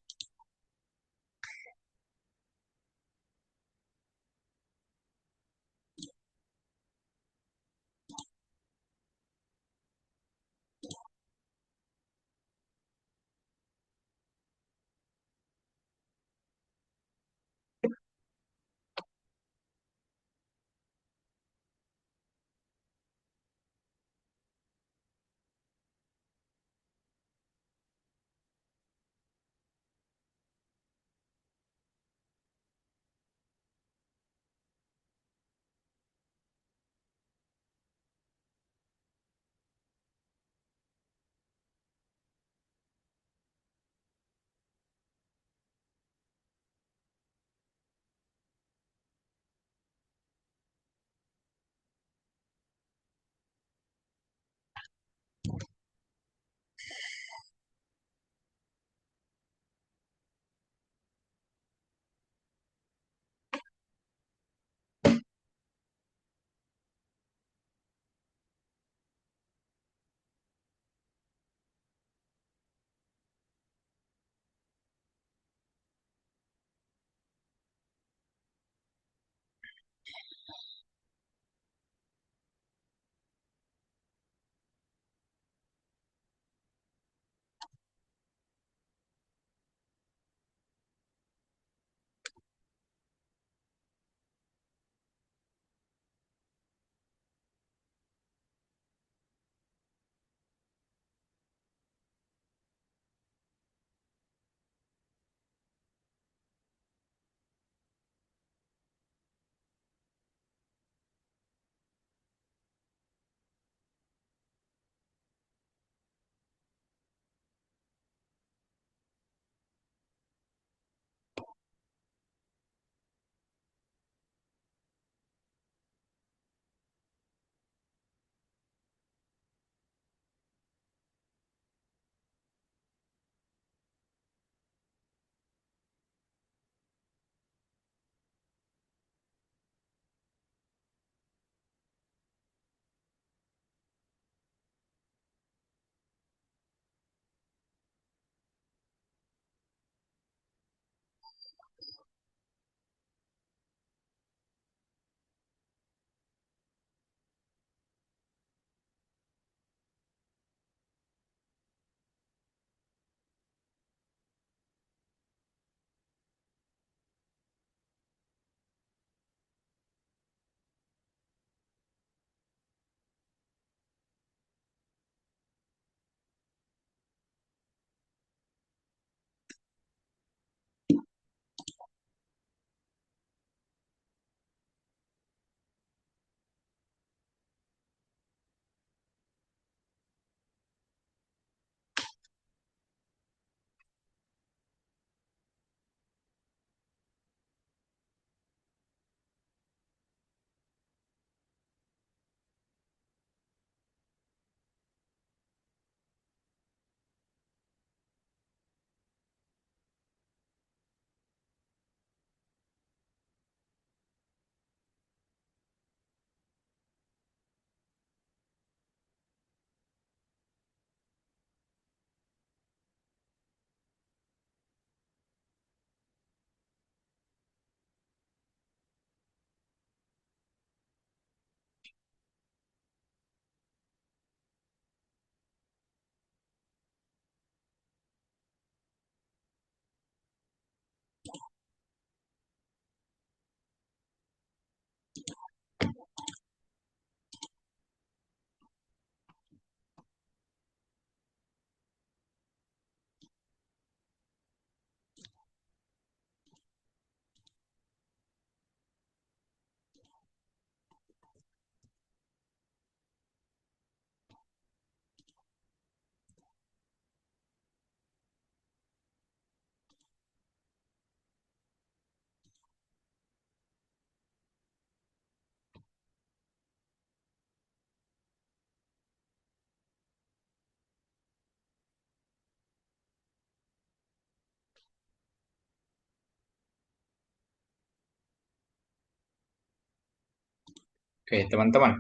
Oke, teman-teman,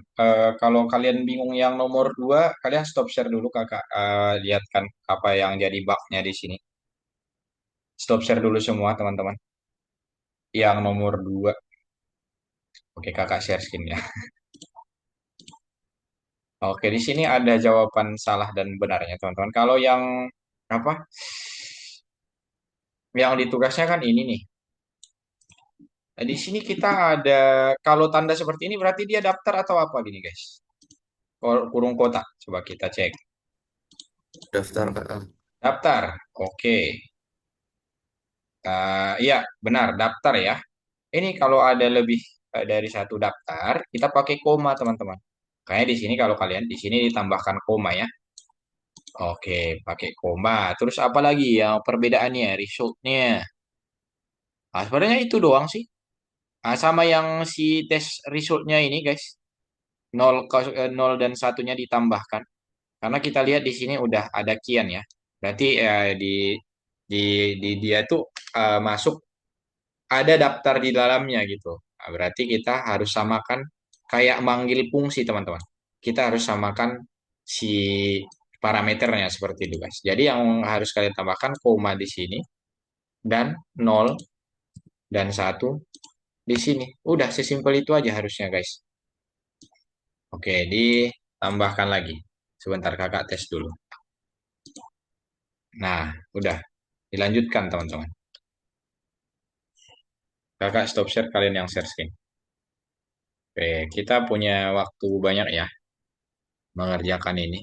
kalau kalian bingung yang nomor dua, kalian stop share dulu, kakak lihatkan apa yang jadi bugnya di sini. Stop share dulu semua, teman-teman. Yang nomor dua, oke, kakak share screen ya. Oke, di sini ada jawaban salah dan benarnya, teman-teman. Kalau yang apa? Yang di tugasnya kan ini nih. Nah, di sini kita ada kalau tanda seperti ini berarti dia daftar atau apa gini, guys? Kurung kotak. Coba kita cek. Daftar kakak. Daftar. Oke. Iya, benar, daftar ya. Ini kalau ada lebih dari satu daftar, kita pakai koma, teman-teman. Kayak di sini kalau kalian di sini ditambahkan koma ya. Oke, pakai koma. Terus apa lagi yang perbedaannya, resultnya? Nah, sebenarnya itu doang sih. Sama yang si tes resultnya ini, guys. 0 dan satunya ditambahkan. Karena kita lihat di sini udah ada kian ya. Berarti di dia tuh masuk ada daftar di dalamnya gitu. Nah, berarti kita harus samakan kayak manggil fungsi teman-teman. Kita harus samakan si parameternya seperti itu guys. Jadi yang harus kalian tambahkan koma di sini dan nol dan satu di sini. Udah sesimpel itu aja harusnya guys. Oke, ditambahkan lagi. Sebentar kakak tes dulu. Nah, udah dilanjutkan teman-teman. Kakak stop share, kalian yang share screen. Oke, kita punya waktu banyak ya mengerjakan ini.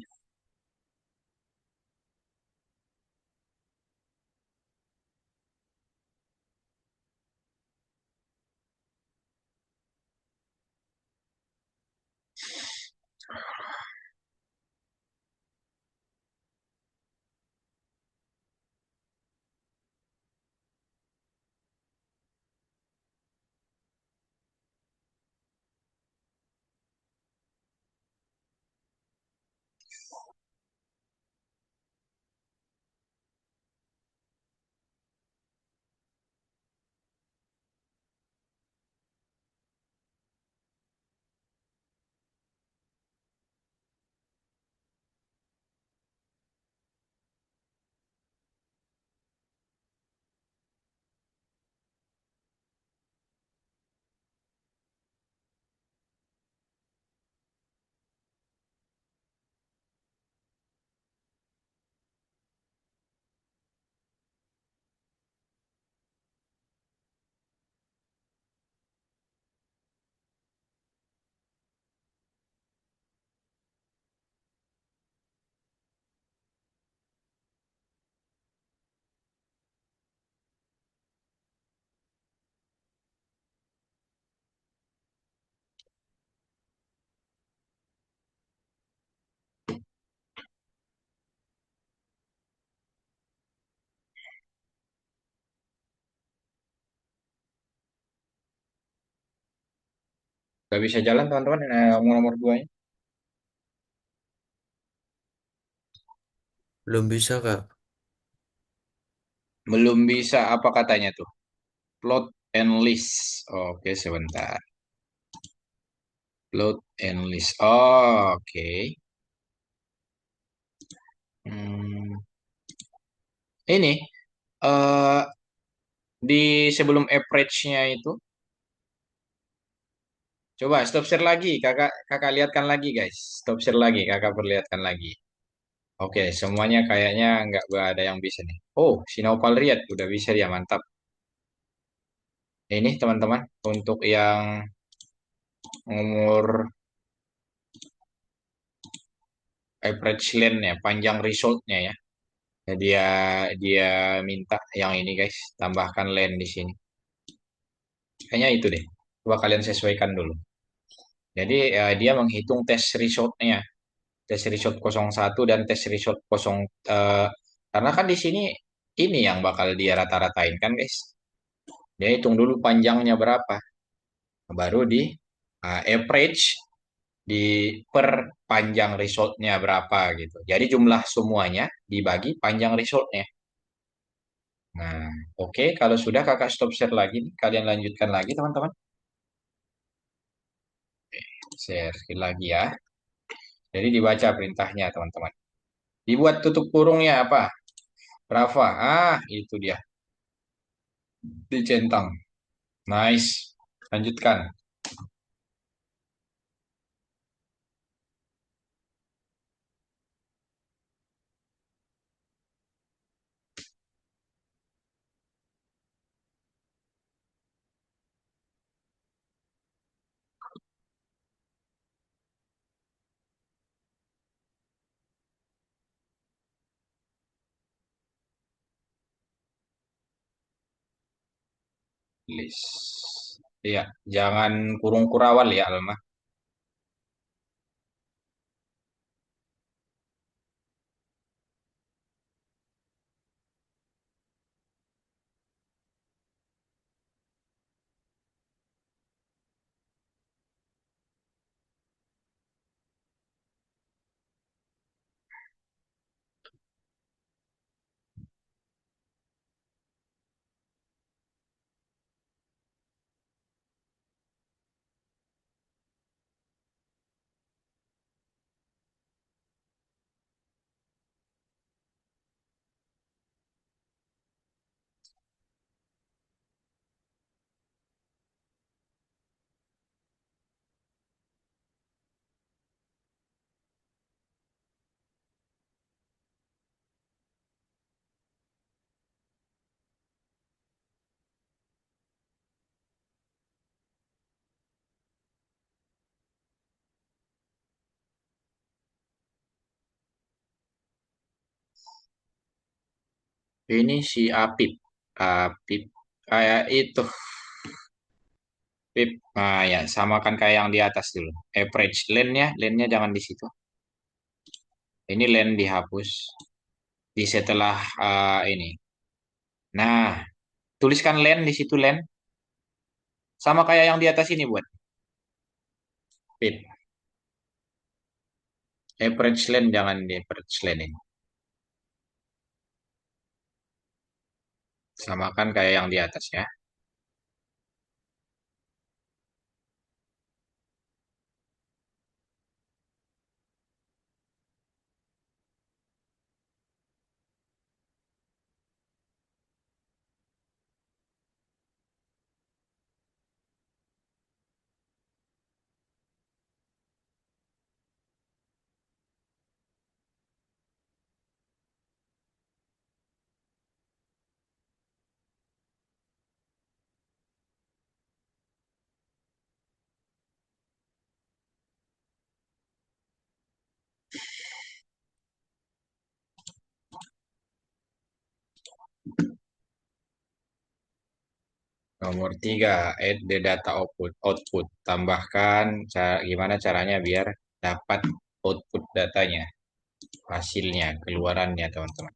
Gak bisa jalan teman-teman nomor dua nya. Belum bisa kak. Belum bisa apa katanya tuh? Plot and list. Oke, sebentar. Plot and list. Oh, oke. Hmm, ini eh di sebelum average-nya itu, coba stop share lagi, kakak kakak lihatkan lagi guys. Stop share lagi, kakak perlihatkan lagi. Oke, semuanya kayaknya nggak ada yang bisa nih. Oh, Sinopal Riyad udah bisa ya, mantap. Ini teman-teman untuk yang nomor average length-nya, panjang result-nya ya. Nah, dia dia minta yang ini guys, tambahkan length di sini. Kayaknya itu deh. Coba kalian sesuaikan dulu. Jadi dia menghitung tes result-nya, tes result 01 dan tes result 0 karena kan di sini ini yang bakal dia rata-ratain kan guys. Dia hitung dulu panjangnya berapa, baru di average di per panjang resultnya berapa gitu. Jadi jumlah semuanya dibagi panjang resultnya. Nah, oke, kalau sudah kakak stop share lagi nih. Kalian lanjutkan lagi teman-teman. Share sekali lagi ya. Jadi dibaca perintahnya, teman-teman. Dibuat tutup kurungnya apa? Rafa. Ah, itu dia. Dicentang. Nice. Lanjutkan. List. Iya, jangan kurung kurawal ya, Alma. Ini si Apip. Apip. Kayak itu. Pip. Nah, ya, samakan kayak yang di atas dulu. Average lane-nya jangan di situ. Ini lane dihapus. Di setelah ini. Nah, tuliskan lane di situ lane. Sama kayak yang di atas ini buat. Pip. Average lane jangan di average lane ini. Samakan kayak yang di atas ya. Nomor tiga, add the data output. Tambahkan gimana caranya biar dapat output datanya, hasilnya, keluarannya, teman-teman.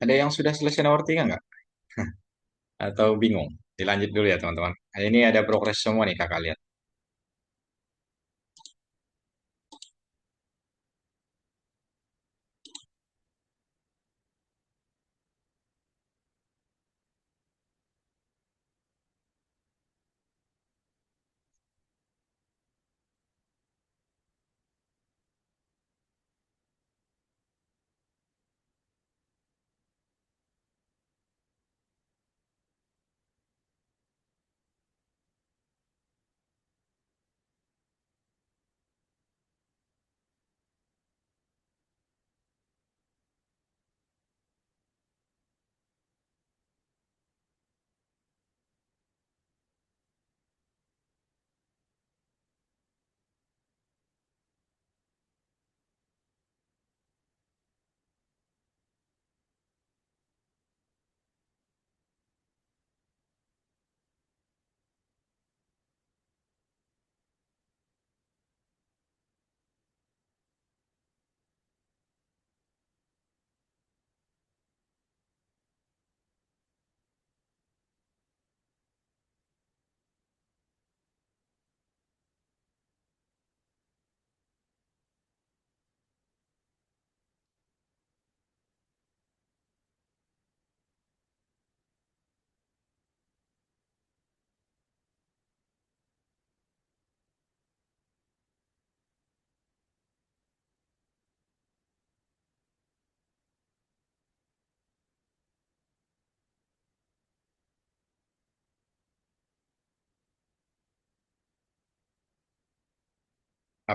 Ada yang sudah selesai nomor 3 nggak? Atau bingung? Dilanjut dulu ya teman-teman. Nah, ini ada progres semua nih kakak lihat.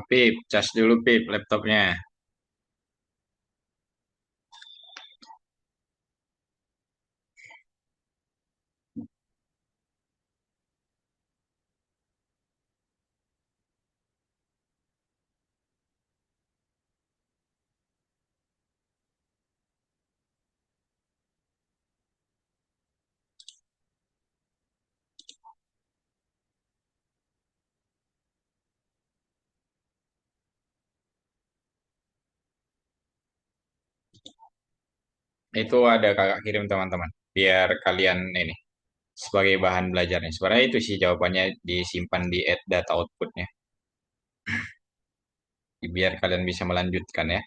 Pip, cas dulu Pip laptopnya. Itu ada kakak kirim teman-teman. Biar kalian ini sebagai bahan belajarnya. Sebenarnya itu sih jawabannya disimpan di add data outputnya. Biar kalian bisa melanjutkan ya.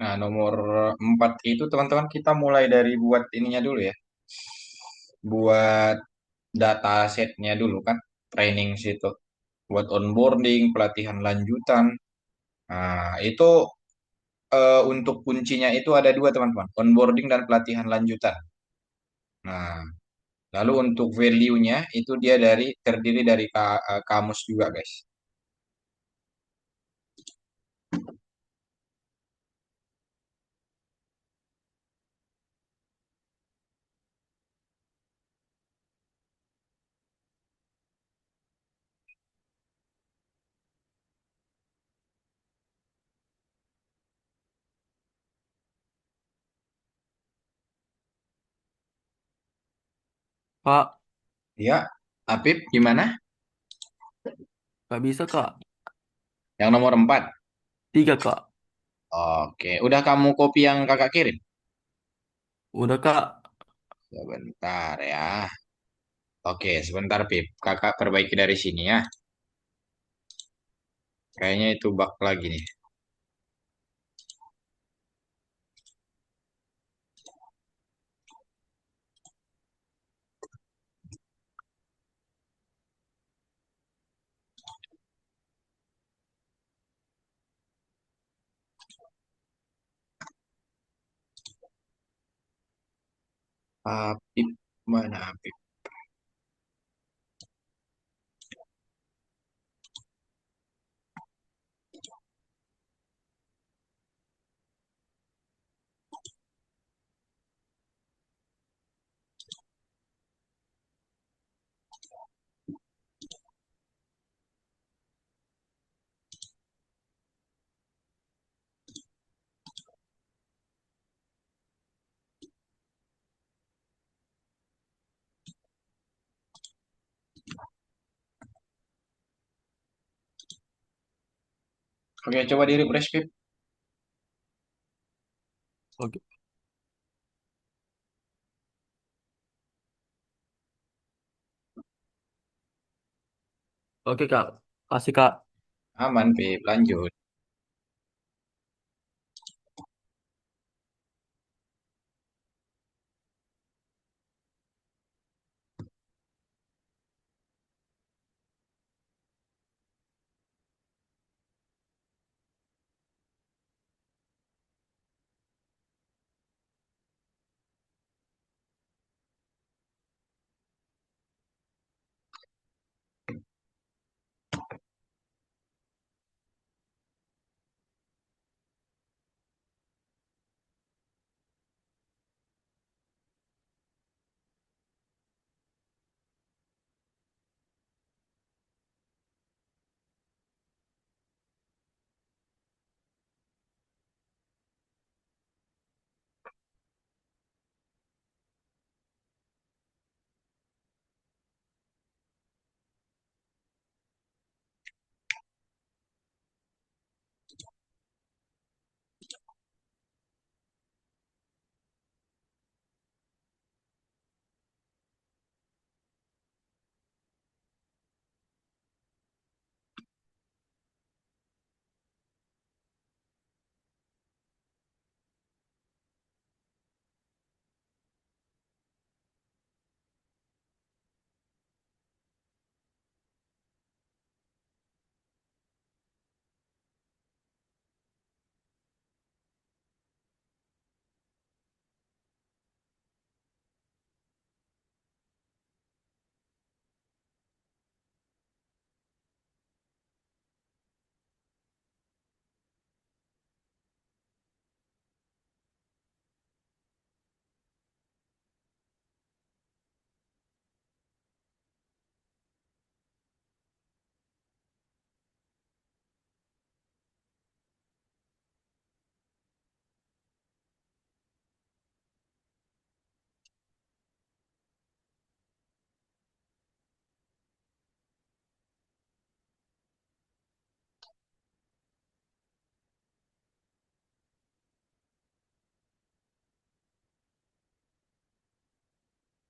Nah, nomor 4 itu teman-teman kita mulai dari buat ininya dulu ya. Buat data setnya dulu kan. Training situ. Buat onboarding, pelatihan lanjutan. Nah, itu untuk kuncinya itu ada dua teman-teman. Onboarding dan pelatihan lanjutan. Nah, lalu untuk value-nya itu dia terdiri dari kamus juga guys. Kak, Ya, Apip gimana? nggak bisa kak. Yang nomor 4. Tiga kak. Oke, udah kamu copy yang kakak kirim? Udah kak. Sebentar ya. Oke, sebentar Pip. Kakak perbaiki dari sini ya. Kayaknya itu bug lagi nih. Apip, mana Apip? Oke, coba di refresh Pip. Oke, oke kak. Kasih kak. Aman Pip, lanjut.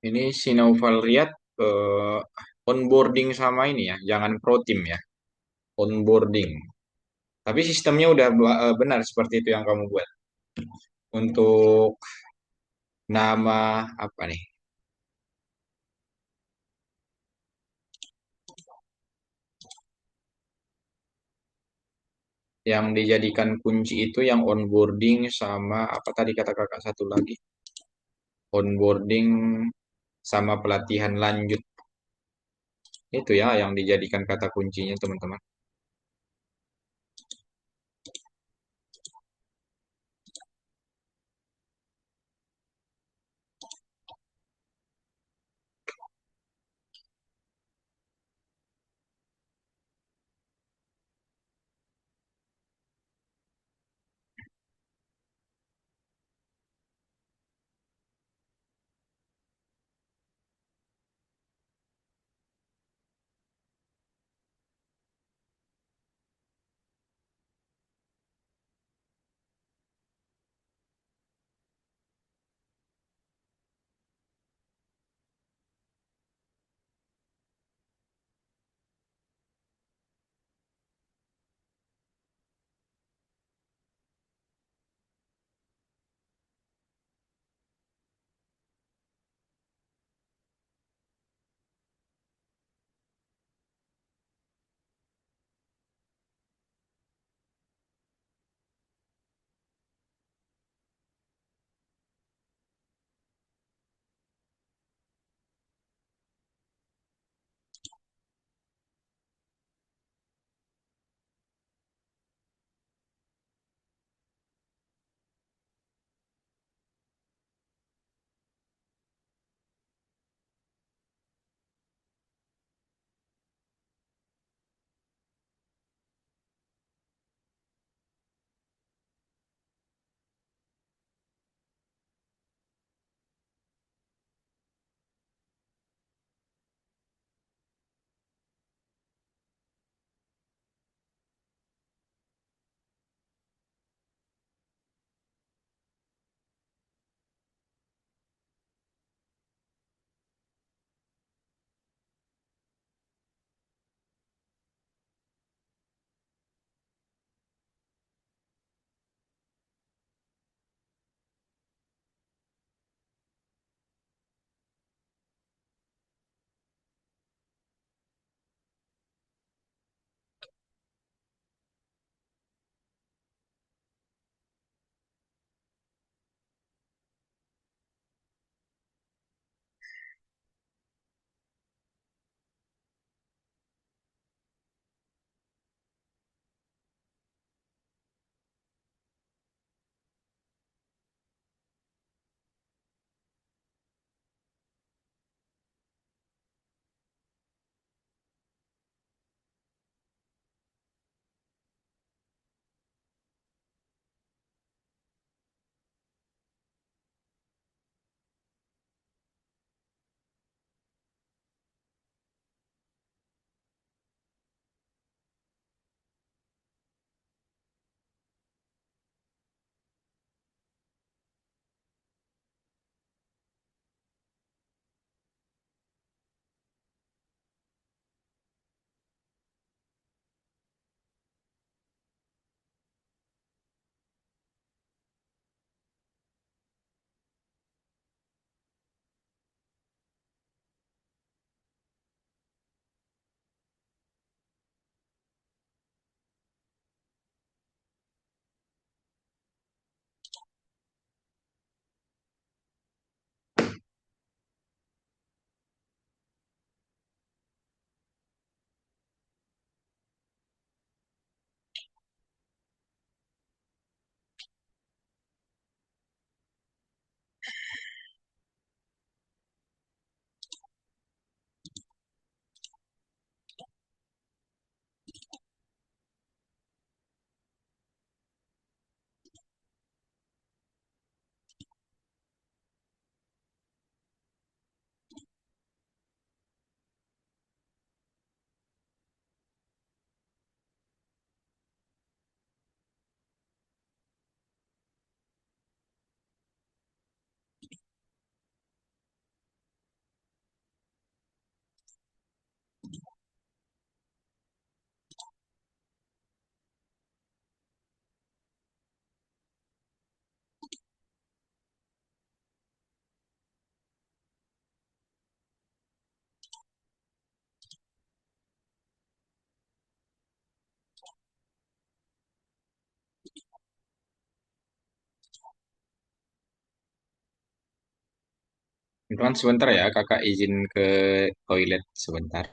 Ini si Naufal Riyad eh, onboarding sama ini ya, jangan pro team ya. Onboarding. Tapi sistemnya udah benar seperti itu yang kamu buat. Untuk nama apa nih? Yang dijadikan kunci itu yang onboarding sama apa tadi kata kakak satu lagi? Onboarding sama pelatihan lanjut. Itu ya yang dijadikan kata kuncinya teman-teman. Cuman sebentar ya, kakak izin ke toilet sebentar.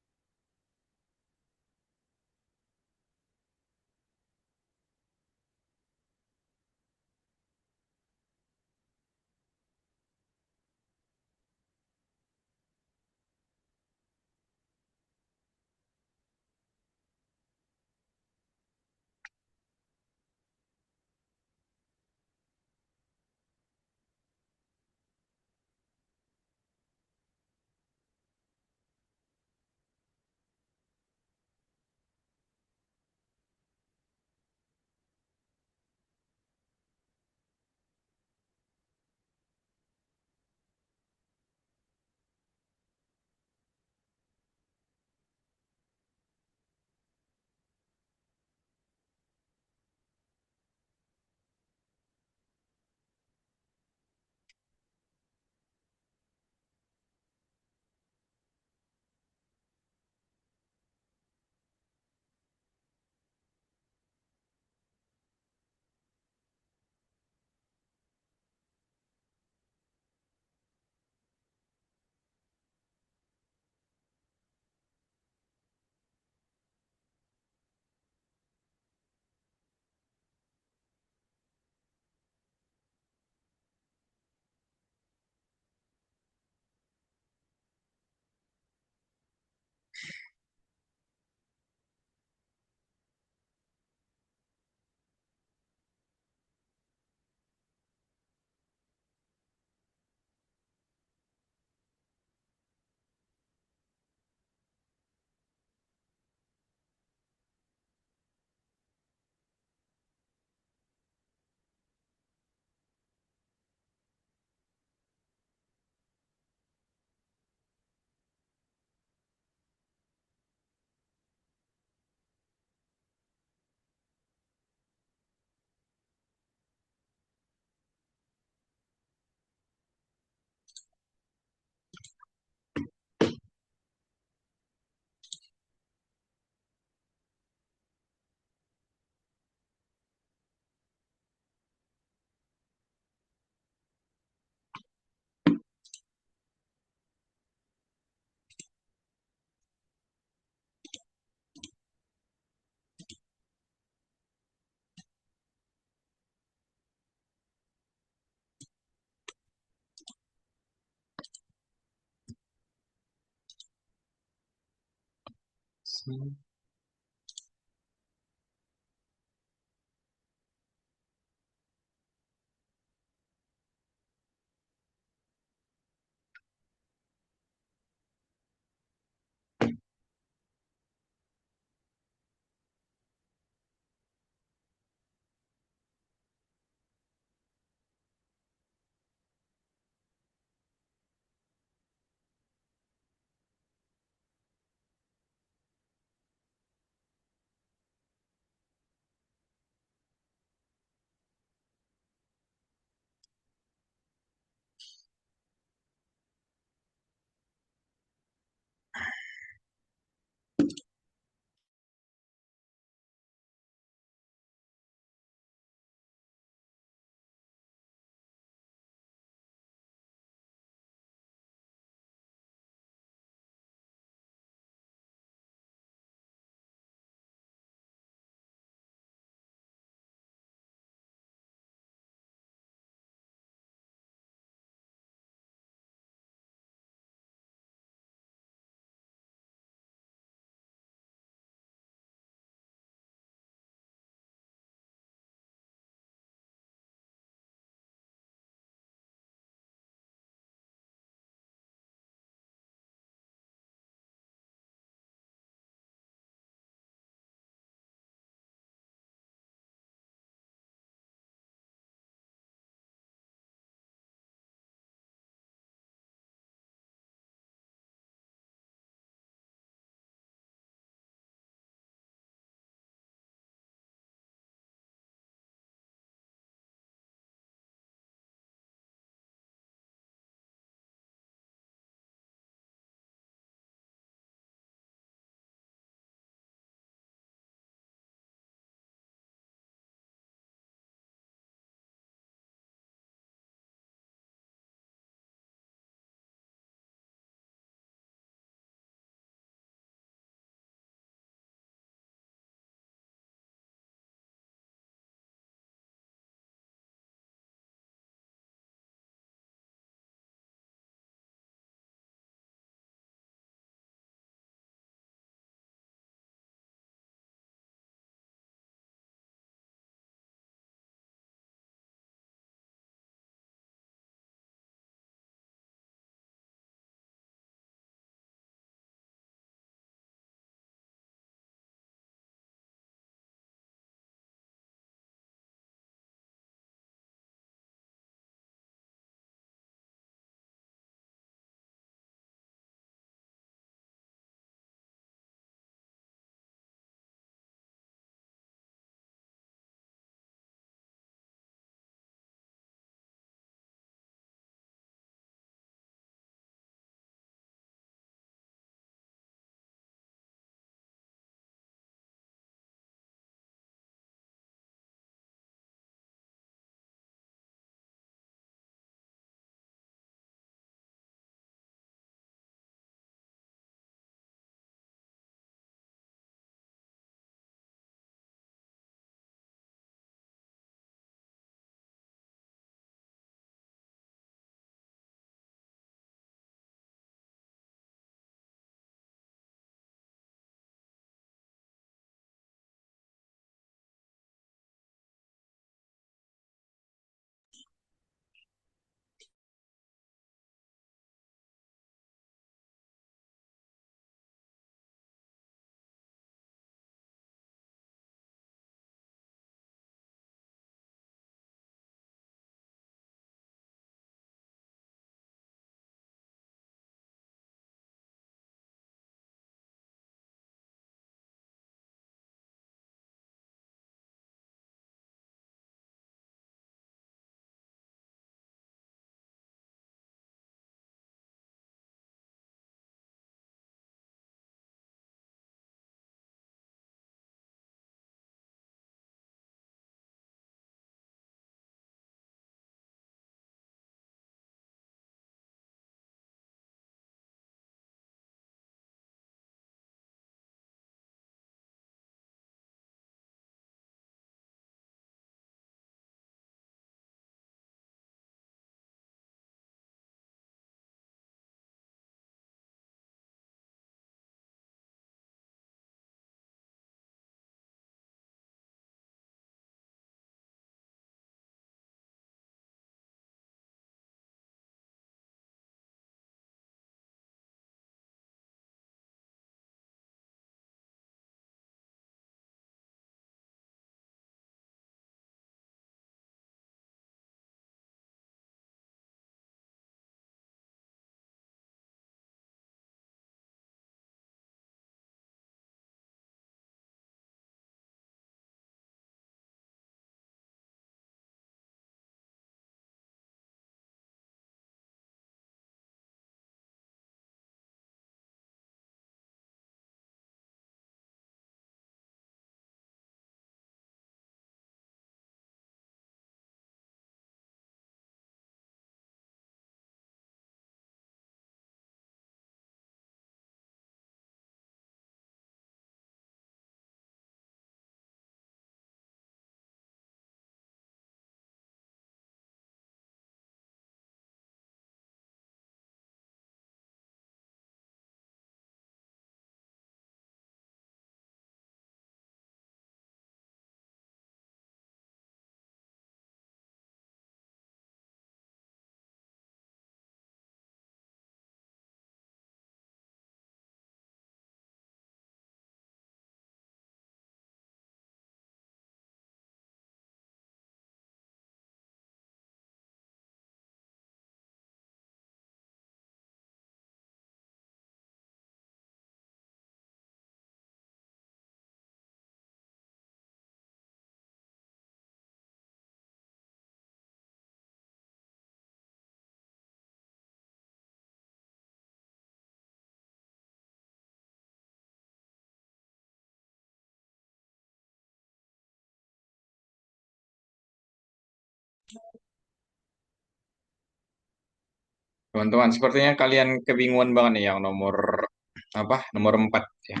Teman-teman, sepertinya kalian kebingungan banget nih yang nomor apa? Nomor 4 ya.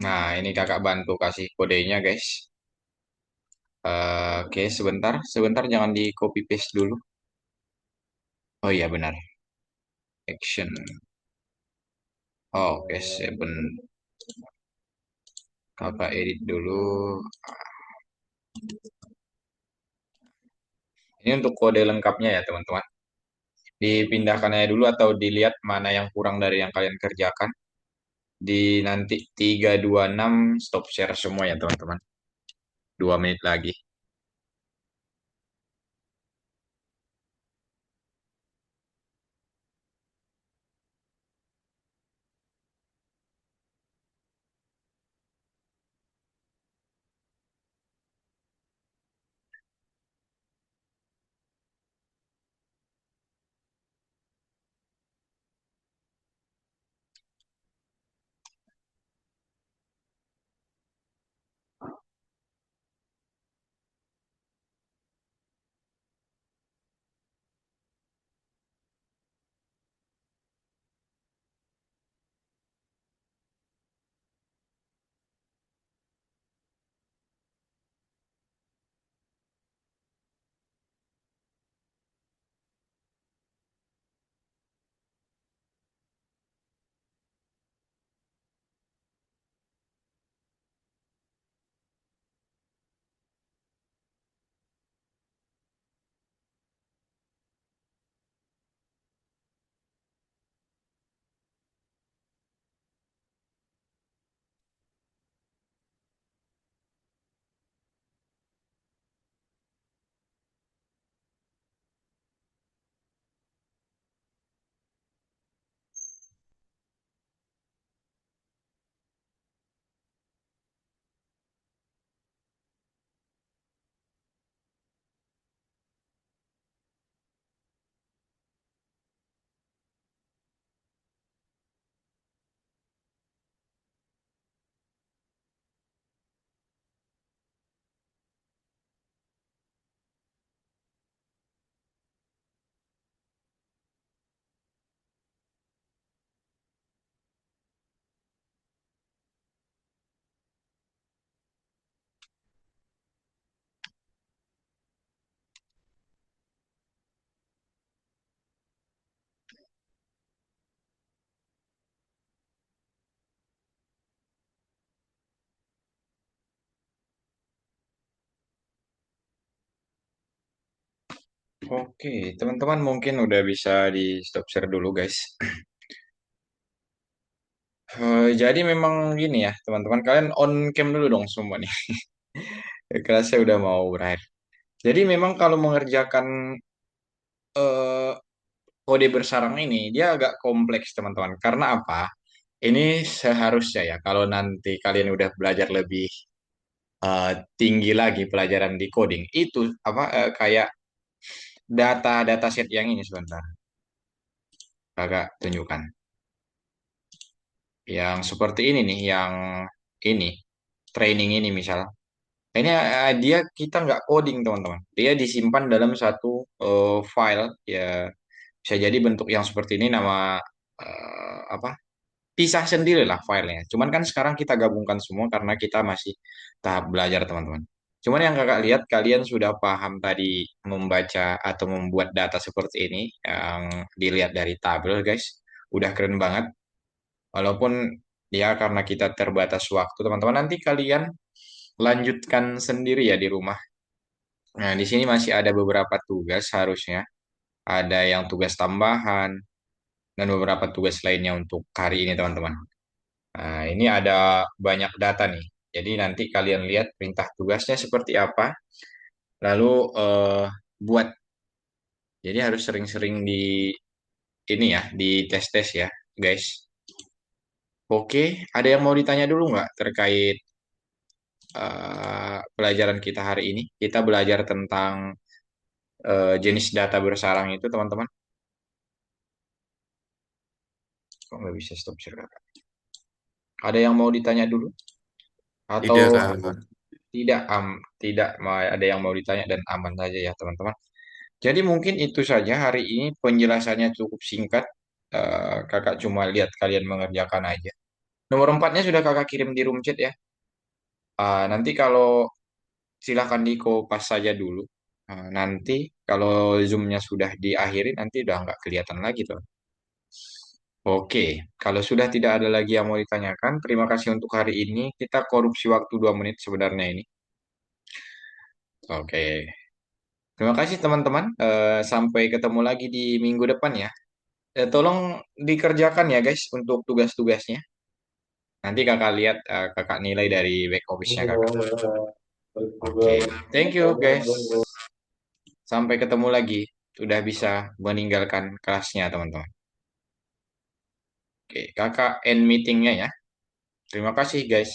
Nah, ini kakak bantu kasih kodenya, guys. Oke, sebentar, sebentar jangan di copy paste dulu. Oh iya benar, action. Oke, seven. Kakak edit dulu. Ini untuk kode lengkapnya ya, teman-teman. Dipindahkannya dulu atau dilihat mana yang kurang dari yang kalian kerjakan. Di nanti 326 stop share semua ya, teman-teman. 2 menit lagi. Oke, teman-teman mungkin udah bisa di stop share dulu, guys. Jadi memang gini ya, teman-teman. Kalian on cam dulu dong semua nih. Kelasnya udah mau berakhir. Jadi memang kalau mengerjakan eh, kode bersarang ini, dia agak kompleks, teman-teman. Karena apa? Ini seharusnya ya, kalau nanti kalian udah belajar lebih eh, tinggi lagi pelajaran di coding, itu apa kayak data set yang ini sebentar. Kakak tunjukkan. Yang seperti ini nih, yang ini, training ini misal. Ini dia kita nggak coding teman-teman. Dia disimpan dalam satu file ya bisa jadi bentuk yang seperti ini nama apa pisah sendiri lah filenya. Cuman kan sekarang kita gabungkan semua karena kita masih tahap belajar teman-teman. Cuman yang kakak lihat kalian sudah paham tadi membaca atau membuat data seperti ini yang dilihat dari tabel guys. Udah keren banget. Walaupun ya karena kita terbatas waktu teman-teman nanti kalian lanjutkan sendiri ya di rumah. Nah, di sini masih ada beberapa tugas harusnya. Ada yang tugas tambahan dan beberapa tugas lainnya untuk hari ini, teman-teman. Nah, ini ada banyak data nih. Jadi nanti kalian lihat perintah tugasnya seperti apa. Lalu buat. Jadi harus sering-sering di ini ya, di tes-tes ya, guys. Oke, ada yang mau ditanya dulu nggak terkait pelajaran kita hari ini? Kita belajar tentang jenis data bersarang itu, teman-teman. Kok nggak bisa stop share, Kakak? Ada yang mau ditanya dulu? Atau Tidak, Kak. tidak tidak ada yang mau ditanya dan aman saja ya, teman-teman. Jadi mungkin itu saja hari ini penjelasannya cukup singkat. Kakak cuma lihat kalian mengerjakan aja. Nomor 4-nya sudah kakak kirim di room chat ya. Nanti kalau silahkan dikopas saja dulu. Nanti kalau zoomnya sudah diakhiri nanti udah nggak kelihatan lagi tuh. Oke, kalau sudah tidak ada lagi yang mau ditanyakan, terima kasih untuk hari ini. Kita korupsi waktu 2 menit sebenarnya ini. Oke, terima kasih teman-teman. Sampai ketemu lagi di minggu depan ya. Tolong dikerjakan ya guys untuk tugas-tugasnya. Nanti kakak lihat, kakak nilai dari back office-nya kakak. Oke, thank you guys. Sampai ketemu lagi. Sudah bisa meninggalkan kelasnya teman-teman. Oke, kakak end meetingnya ya. Terima kasih guys.